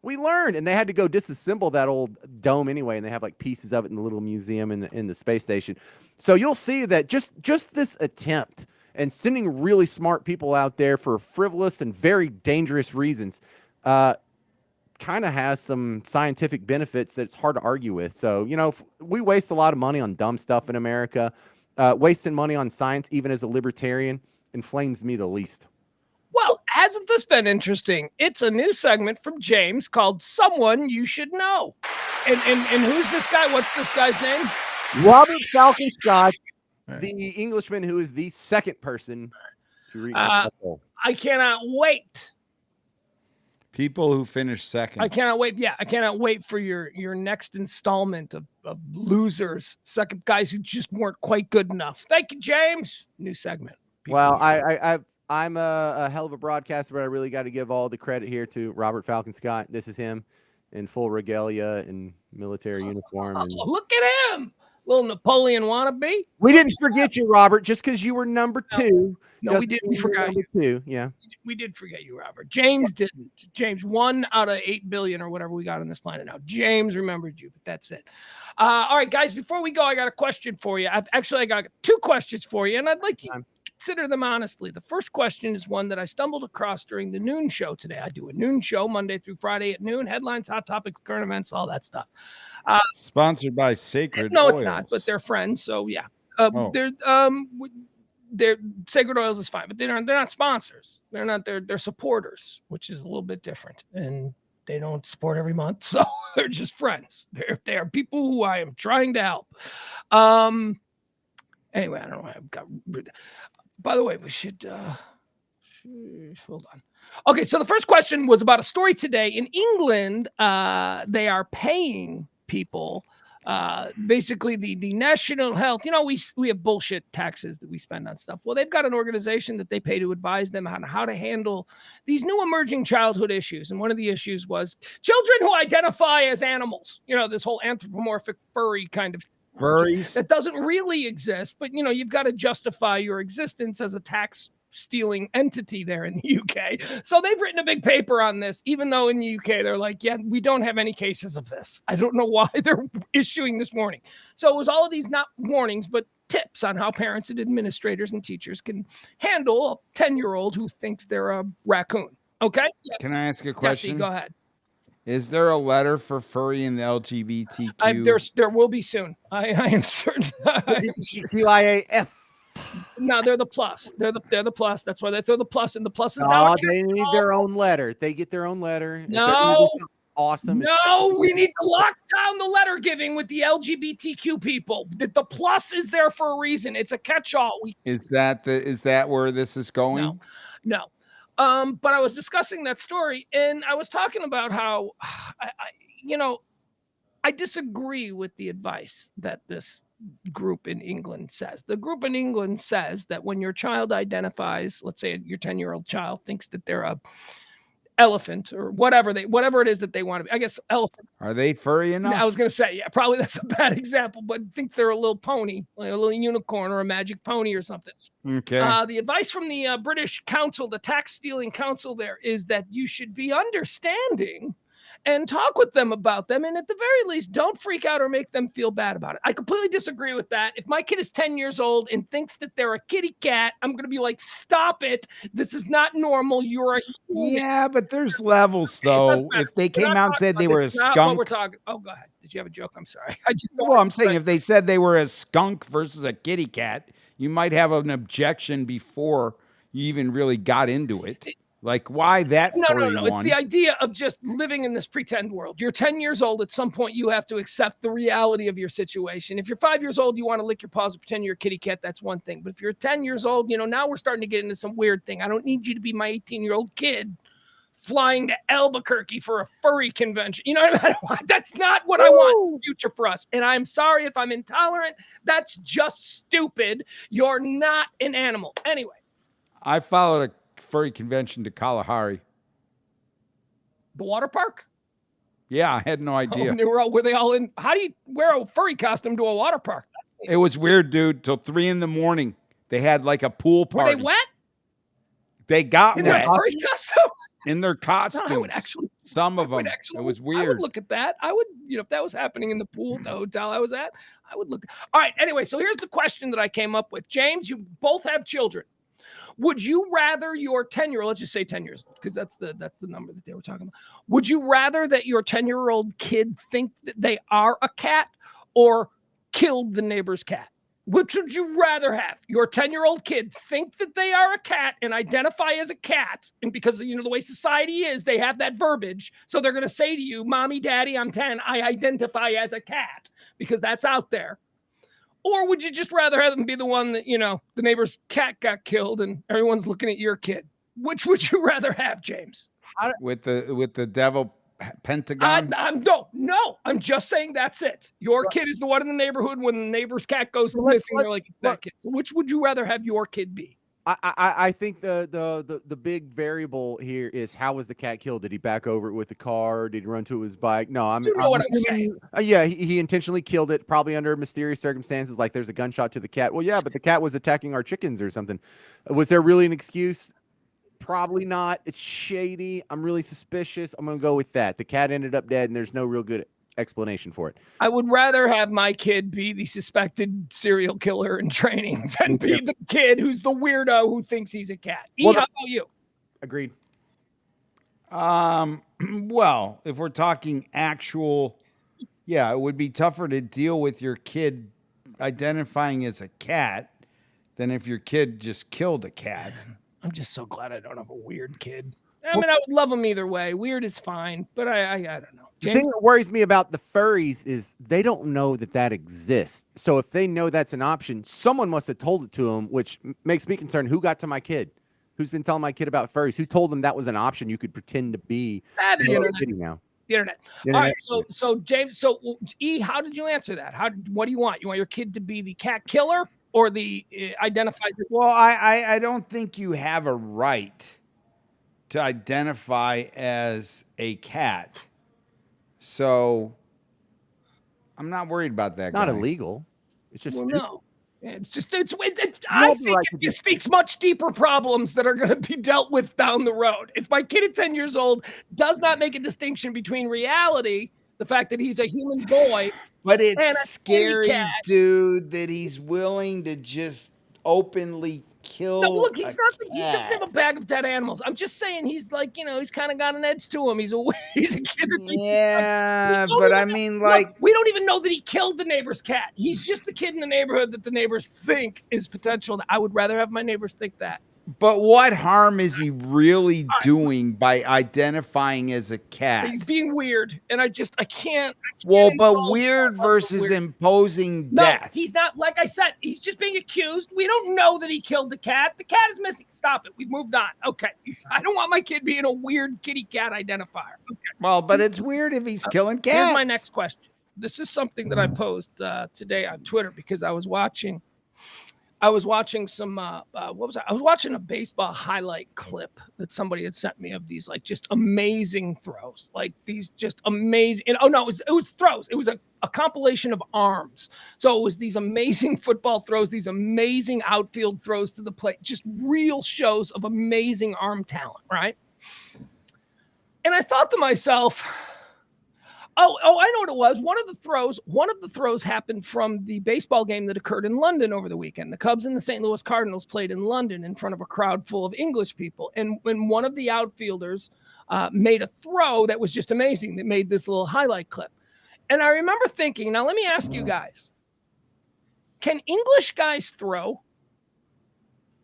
S3: We learned, and they had to go disassemble that old dome anyway, and they have like pieces of it in the little museum in the space station. So you'll see that just this attempt and sending really smart people out there for frivolous and very dangerous reasons, kind of has some scientific benefits that it's hard to argue with. So we waste a lot of money on dumb stuff in America. Wasting money on science, even as a libertarian, inflames me the least.
S1: Well, hasn't this been interesting? It's a new segment from James called Someone You Should Know. And who's this guy? What's this guy's name?
S3: Robert Falcon Scott, the Englishman who is the second person to reach the goal.
S1: I cannot wait.
S2: People who finish second.
S1: I cannot wait. Yeah, I cannot wait for your next installment of losers, second guys who just weren't quite good enough. Thank you, James. New segment.
S3: Well, I'm a hell of a broadcaster, but I really got to give all the credit here to Robert Falcon Scott. This is him in full regalia and military uniform. And
S1: look at him. Little Napoleon wannabe.
S3: We didn't forget you, Robert, just because you were number two.
S1: No, we didn't. We forgot you.
S3: Two. Yeah.
S1: We did forget you, Robert. James didn't. James, 1 out of 8 billion or whatever we got on this planet now. James remembered you, but that's it. All right, guys, before we go, I got a question for you. I got 2 questions for you, and I'd like you to consider them honestly. The first question is one that I stumbled across during the noon show today. I do a noon show Monday through Friday at noon, headlines, hot topics, current events, all that stuff.
S2: Sponsored by Sacred
S1: No,
S2: Oils.
S1: it's not, but they're friends, so yeah. They're Sacred Oils is fine, but they're not sponsors. They're supporters, which is a little bit different. And they don't support every month, so they're just friends. They are people who I am trying to help. Anyway, I don't know why I've got. By the way, we should hold on. Okay, so the first question was about a story today in England. They are paying people. Basically the national health, we have bullshit taxes that we spend on stuff. Well, they've got an organization that they pay to advise them on how to handle these new emerging childhood issues. And one of the issues was children who identify as animals, this whole anthropomorphic furry kind of
S2: furries
S1: that doesn't really exist, but you've got to justify your existence as a tax stealing entity there in the UK. So they've written a big paper on this, even though in the UK they're like, yeah, we don't have any cases of this. I don't know why they're issuing this warning. So it was all of these not warnings, but tips on how parents and administrators and teachers can handle a 10-year-old who thinks they're a raccoon. Okay?
S2: Can I ask a question?
S1: Yes, go ahead.
S2: Is there a letter for furry and the LGBTQ?
S1: There will be soon. I am certain.
S3: QIAF.
S1: No, they're the plus. They're the plus. That's why they throw the plus, and the plus is now.
S3: They need their own letter. They get their own letter.
S1: No,
S3: awesome.
S1: No, we need to lock down the letter giving with the LGBTQ people. The plus is there for a reason. It's a catch-all.
S2: Is that where this is going?
S1: No. But I was discussing that story, and I was talking about how I disagree with the advice that this group in England says. The group in England says that when your child identifies, let's say your 10-year-old child thinks that they're a elephant or whatever it is that they want to be. I guess elephant.
S2: Are they furry enough?
S1: I was going to say, yeah, probably that's a bad example, but think they're a little pony, like a little unicorn or a magic pony or something.
S2: Okay.
S1: The advice from the British Council, the tax stealing council there, is that you should be understanding and talk with them about them. And at the very least, don't freak out or make them feel bad about it. I completely disagree with that. If my kid is 10 years old and thinks that they're a kitty cat, I'm going to be like, stop it. This is not normal. You're a human.
S2: Yeah, but there's levels, though. If they came out and said they were a skunk.
S1: What we're talking. Oh, go ahead. Did you have a joke? I'm sorry.
S2: I'm saying if they said they were a skunk versus a kitty cat, you might have an objection before you even really got into it. Like, why that
S1: No,
S2: furry
S1: no. It's
S2: one?
S1: the idea of just living in this pretend world. You're 10 years old. At some point, you have to accept the reality of your situation. If you're 5 years old, you want to lick your paws and pretend you're a kitty cat. That's one thing. But if you're 10 years old, now we're starting to get into some weird thing. I don't need you to be my 18-year-old kid flying to Albuquerque for a furry convention. You know what I mean? That's not what I want in the future for us. And I'm sorry if I'm intolerant. That's just stupid. You're not an animal. Anyway.
S2: I followed a furry convention to Kalahari.
S1: The water park?
S2: Yeah, I had no idea.
S1: Were they all in? How do you wear a furry costume to a water park?
S2: It was weird, dude. Till 3 a.m. They had like a pool party.
S1: Were they wet?
S2: They got
S1: In
S2: wet
S1: their furry costumes?
S2: in their costumes.
S1: No, I would actually.
S2: Some of them.
S1: Actually,
S2: it was
S1: I
S2: weird.
S1: would look at that. I would, if that was happening in the pool, the hotel I was at, I would look. All right. Anyway, so here's the question that I came up with. James, you both have children. Would you rather your 10-year-old, let's just say 10 years old, because that's the number that they were talking about. Would you rather that your 10-year-old kid think that they are a cat or killed the neighbor's cat? Which would you rather have? Your 10-year-old kid think that they are a cat and identify as a cat, and because the way society is, they have that verbiage, so they're going to say to you, "Mommy, Daddy, I'm 10. I identify as a cat," because that's out there. Or would you just rather have them be the one that, the neighbor's cat got killed and everyone's looking at your kid? Which would you rather have, James?
S2: With the devil pentagon?
S1: No. I'm just saying that's it. Your kid is the one in the neighborhood when the neighbor's cat goes missing. They're like, that kid. So which would you rather have your kid be?
S3: I think the big variable here is, how was the cat killed? Did he back over it with the car? Did he run to his bike? No, I'm
S1: saying.
S3: Yeah, he intentionally killed it, probably under mysterious circumstances, like there's a gunshot to the cat. Well, yeah, but the cat was attacking our chickens or something. Was there really an excuse? Probably not. It's shady. I'm really suspicious. I'm gonna go with that. The cat ended up dead, and there's no real good explanation for it.
S1: I would rather have my kid be the suspected serial killer in training than be the kid who's the weirdo who thinks he's a cat. How about you?
S3: Agreed.
S2: Well, if we're talking actual, it would be tougher to deal with your kid identifying as a cat than if your kid just killed a cat.
S1: I'm just so glad I don't have a weird kid. I mean, I would love them either way. Weird is fine, but I don't know.
S3: The thing that worries me about the furries is they don't know that exists. So if they know that's an option, someone must have told it to them, which makes me concerned. Who got to my kid? Who's been telling my kid about furries? Who told them that was an option you could pretend to be?
S1: The internet.
S3: Now.
S1: The internet. All right. So James. E, how did you answer that? What do you want? You want your kid to be the cat killer or the identifies as?
S2: Well, I don't think you have a right to identify as a cat. So I'm not worried about that.
S3: Not illegal. It's just
S1: no. It's just I think it speaks much deeper problems that are going to be dealt with down the road. If my kid at 10 years old does not make a distinction between reality, the fact that he's a human boy,
S2: but it's scary, dude, that he's willing to just openly kill.
S1: No, look, he doesn't have a bag of dead animals. I'm just saying he's like, he's kind of got an edge to him. He's a kid.
S2: Yeah, but I mean, like,
S1: we don't even know that he killed the neighbor's cat. He's just the kid in the neighborhood that the neighbors think is potential. I would rather have my neighbors think that.
S2: But what harm is he really doing by identifying as a cat?
S1: He's being weird, and I can't.
S2: Well, but weird versus imposing death.
S1: No, he's not. Like I said, he's just being accused. We don't know that he killed the cat. The cat is missing. Stop it. We've moved on. Okay. I don't want my kid being a weird kitty cat identifier. Okay.
S2: Well, but it's weird if he's killing cats.
S1: Here's my next question. This is something that I posed today on Twitter because I was watching some what was I was watching a baseball highlight clip that somebody had sent me of these like just amazing throws, like these just amazing. And, it was throws. It was a compilation of arms. So it was these amazing football throws, these amazing outfield throws to the plate, just real shows of amazing arm talent, right? And I thought to myself, Oh, I know what it was. One of the throws happened from the baseball game that occurred in London over the weekend. The Cubs and the St. Louis Cardinals played in London in front of a crowd full of English people. And when one of the outfielders made a throw that was just amazing, that made this little highlight clip. And I remember thinking, now let me ask you guys, can English guys throw?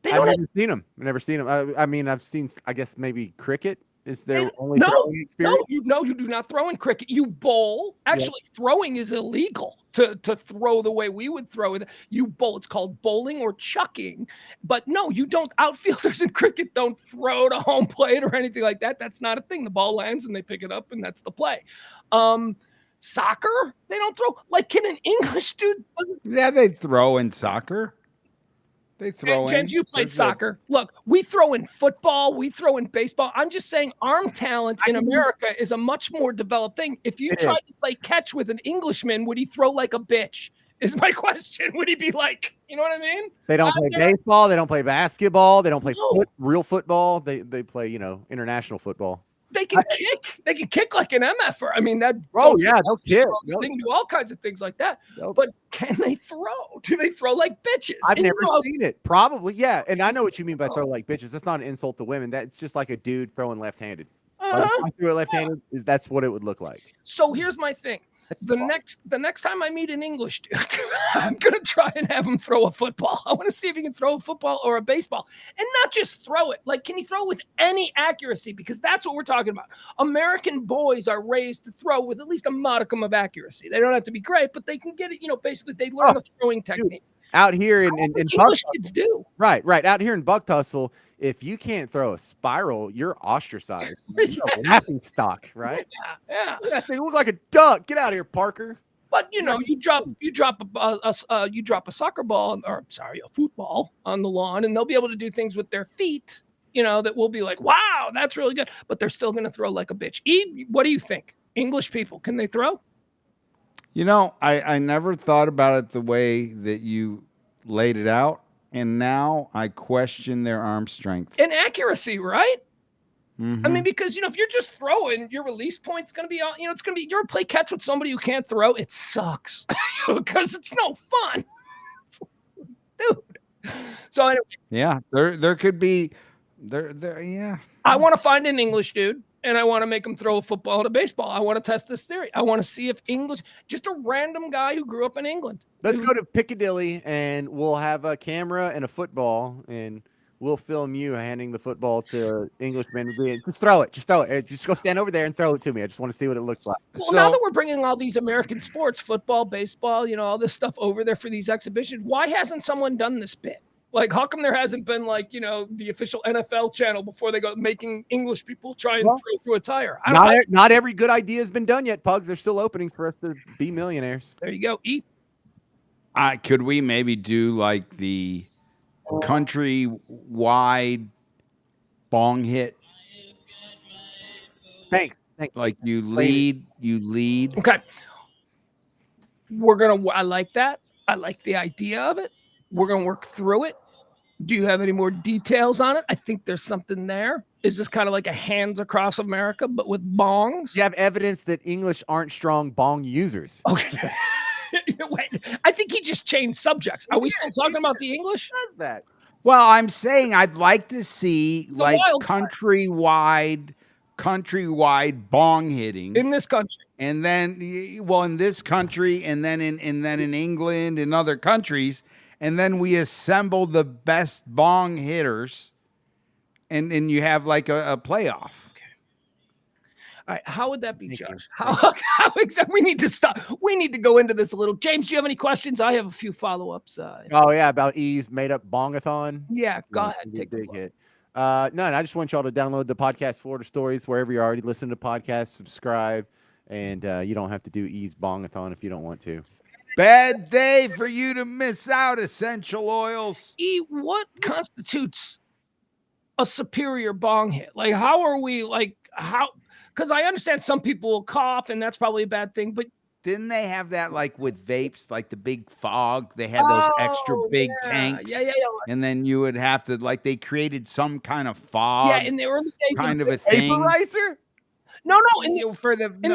S1: They
S3: I've
S1: don't.
S3: never seen them. I've never seen them. I mean, I've seen. I guess maybe cricket is their
S1: They-
S3: only
S1: no,
S3: throwing experience.
S1: you do not throw in cricket. You bowl. Actually, throwing is illegal to throw the way we would throw it. You bowl. It's called bowling or chucking. But no, you don't. Outfielders in cricket don't throw to home plate or anything like that. That's not a thing. The ball lands and they pick it up, and that's the play. Soccer, they don't throw. Like, can an English dude?
S2: Yeah, they throw in soccer. They throw in.
S1: James, you played
S2: There's
S1: soccer. Look, we throw in football, we throw in baseball. I'm just saying arm talent in America is a much more developed thing. If you tried to play catch with an Englishman, would he throw like a bitch? Is my question. Would he be like, you know what I mean?
S3: They don't play baseball. They don't play basketball. They don't play real football. They play, international football.
S1: They can kick. They can kick like an MFer. I mean, that.
S3: Oh yeah, they'll kick.
S1: They can do all kinds of things like that.
S3: Nope.
S1: But can they throw? Do they throw like bitches?
S3: I've never seen it. Probably, yeah. And I know what you mean by throw like bitches. That's not an insult to women. That's just like a dude throwing left-handed. Like, if I threw it left-handed, that's what it would look like.
S1: So here's my thing. The next time I meet an English dude, I'm gonna try and have him throw a football. I want to see if he can throw a football or a baseball, and not just throw it. Like, can he throw with any accuracy? Because that's what we're talking about. American boys are raised to throw with at least a modicum of accuracy. They don't have to be great, but they can get it. Basically, they learn the throwing technique.
S3: Out here in
S1: English kids do.
S3: Right. Out here in Buck Tussle, if you can't throw a spiral, you're ostracized. You're a laughing stock, right?
S1: Yeah.
S3: That thing look like a duck. Get out of here, Parker.
S1: But you drop a soccer ball, or a football on the lawn, and they'll be able to do things with their feet. That will be like, wow, that's really good. But they're still going to throw like a bitch. What do you think? English people, can they throw?
S2: I never thought about it the way that you laid it out, and now I question their arm strength
S1: and accuracy, right?
S2: Mm-hmm.
S1: I mean, because if you're just throwing, your release point's going to be, it's going to be. You're play catch with somebody who can't throw. It sucks because it's no fun, dude. So anyway,
S2: yeah, there could be there. Yeah,
S1: I want to find an English dude. And I want to make him throw a football and a baseball. I want to test this theory. I want to see if just a random guy who grew up in England.
S3: Let's go to Piccadilly and we'll have a camera and a football and we'll film you handing the football to Englishmen. Just throw it. Just go stand over there and throw it to me. I just want to see what it looks like.
S1: Well, now that we're bringing all these American sports, football, baseball, all this stuff over there for these exhibitions, why hasn't someone done this bit? Like, how come there hasn't been the official NFL channel before they go making English people try and throw through a tire?
S3: Not every good idea has been done yet, Pugs. There's still openings for us to be millionaires.
S1: There you go.
S2: Could we maybe do like the country-wide bong hit?
S3: Thanks.
S2: Like you lead.
S1: Okay. I like that. I like the idea of it. We're going to work through it. Do you have any more details on it? I think there's something there. Is this kind of like a Hands Across America, but with bongs?
S3: You have evidence that English aren't strong bong users.
S1: Okay. Wait, I think he just changed subjects. Are we still talking about the English?
S3: Does that?
S2: Well, I'm saying I'd like to see countrywide bong hitting
S1: in this country,
S2: and then in this country, and then in England and other countries. And then we assemble the best bong hitters, and you have like a playoff.
S1: Okay. All right. How would that be, Josh? How exactly? We need to stop. We need to go into this a little. James, do you have any questions? I have a few follow-ups.
S3: Oh yeah, about E's made up bongathon.
S1: Yeah, go ahead. Take
S3: big hit. No, I just want y'all to download the podcast Florida Stories wherever you already listen to podcasts. Subscribe, and you don't have to do E's bongathon if you don't want to.
S2: Bad day for you to miss out, essential oils.
S1: What constitutes a superior bong hit? Like, how are we because I understand some people will cough and that's probably a bad thing, but
S2: didn't they have that like with vapes, like the big fog? They had those extra big tanks.
S1: Yeah.
S2: And then you would have to they created some kind of fog.
S1: Yeah, in the early days
S2: kind of a thing.
S3: Vaporizer?
S1: No. In the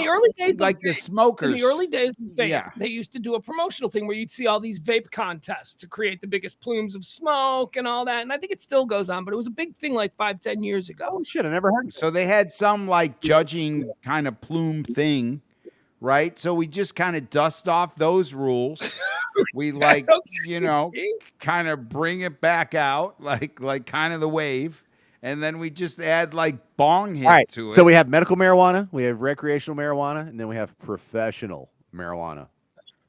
S1: early days,
S2: like the smokers.
S1: In the early days of vape,
S2: yeah.
S1: They used to do a promotional thing where you'd see all these vape contests to create the biggest plumes of smoke and all that. And I think it still goes on, but it was a big thing like 5-10 years ago.
S3: Oh shit, I never heard of it.
S2: So they had some like judging kind of plume thing, right? So we just kind of dust off those rules We like,
S1: Okay, see?
S2: kind of bring it back out, like kind of the wave, and then we just add like bong hit
S3: All right.
S2: to it.
S3: So we have medical marijuana, we have recreational marijuana, and then we have professional marijuana.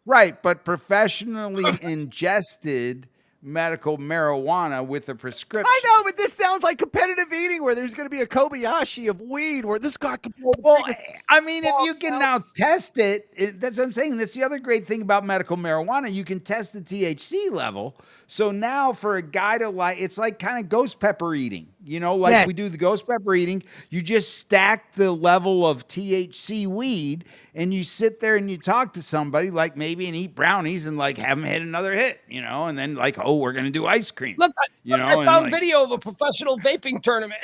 S2: Right, but professionally ingested medical marijuana with a prescription.
S3: I know, but this sounds like competitive eating where there's going to be a Kobayashi of weed where this guy can blow the
S2: Well,
S3: biggest
S2: I mean, if
S3: ball
S2: you can
S3: out.
S2: now test it, that's what I'm saying. That's the other great thing about medical marijuana. You can test the THC level. So now for a guy to like, it's like kind of ghost pepper eating, like
S3: Yeah.
S2: we do the ghost pepper eating. You just stack the level of THC weed and you sit there and you talk to somebody like maybe and eat brownies and like have them hit another hit, and then like, oh, we're going to do ice cream.
S1: Look,
S2: You know,
S1: I
S2: and
S1: found
S2: like-
S1: video of a professional vaping tournament.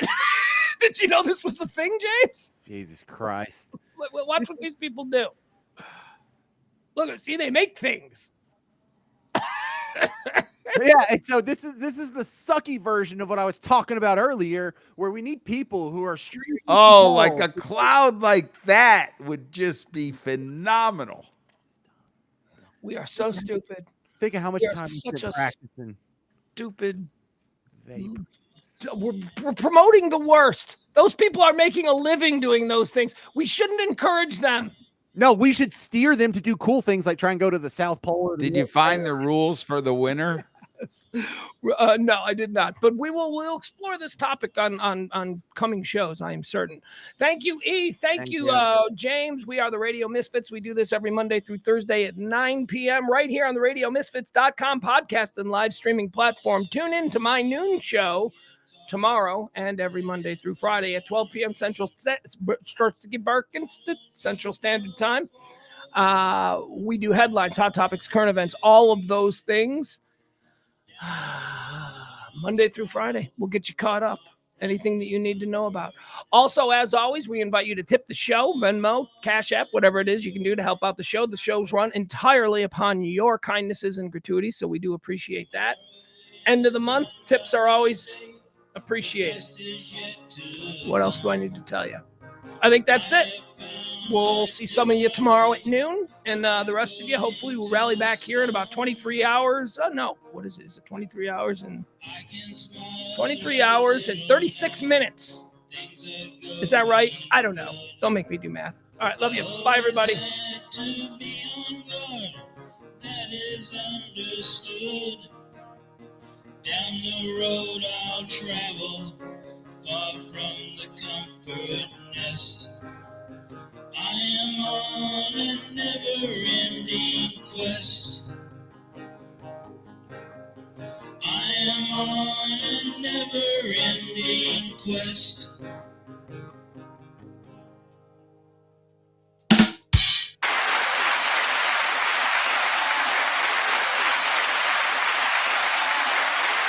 S1: Did you know this was a thing, James?
S3: Jesus Christ.
S1: Watch what these people do. Look, see, they make things.
S3: Yeah, and so this is the sucky version of what I was talking about earlier, where we need people who are street.
S2: Oh, like a cloud like that would just be phenomenal.
S1: We are so stupid.
S3: Think of how much
S1: we are
S3: time we
S1: such
S3: spent
S1: a
S3: practicing
S1: Stupid.
S3: vape.
S1: We're promoting the worst. Those people are making a living doing those things. We shouldn't encourage them.
S3: No, we should steer them to do cool things like try and go to the South Pole. Or the
S2: Did you
S3: North
S2: find
S3: Pole.
S2: the rules for the winner?
S1: No, I did not. But we'll explore this topic on coming shows. I am certain. Thank you, E. Thank you, James. We are the Radio Misfits. We do this every Monday through Thursday at 9 p.m. right here on the RadioMisfits.com podcast and live streaming platform. Tune in to my noon show tomorrow and every Monday through Friday at 12 p.m. Central Standard Time. We do headlines, hot topics, current events, all of those things. Monday through Friday. We'll get you caught up. Anything that you need to know about. Also, as always, we invite you to tip the show, Venmo, Cash App, whatever it is you can do to help out the show. The show's run entirely upon your kindnesses and gratuities, so we do appreciate that. End of the month, tips are always appreciated. What else do I need to tell you? I think that's it. We'll see some of you tomorrow at noon, and the rest of you, hopefully, will rally back here in about 23 hours. No, what is it? Is it 23 hours and 36 minutes? Is that right? I don't know. Don't make me do math. All right, love you. Bye, everybody.
S5: Down the road I'll travel, far from the comfort nest. I am on a never-ending quest. I am on a never-ending quest.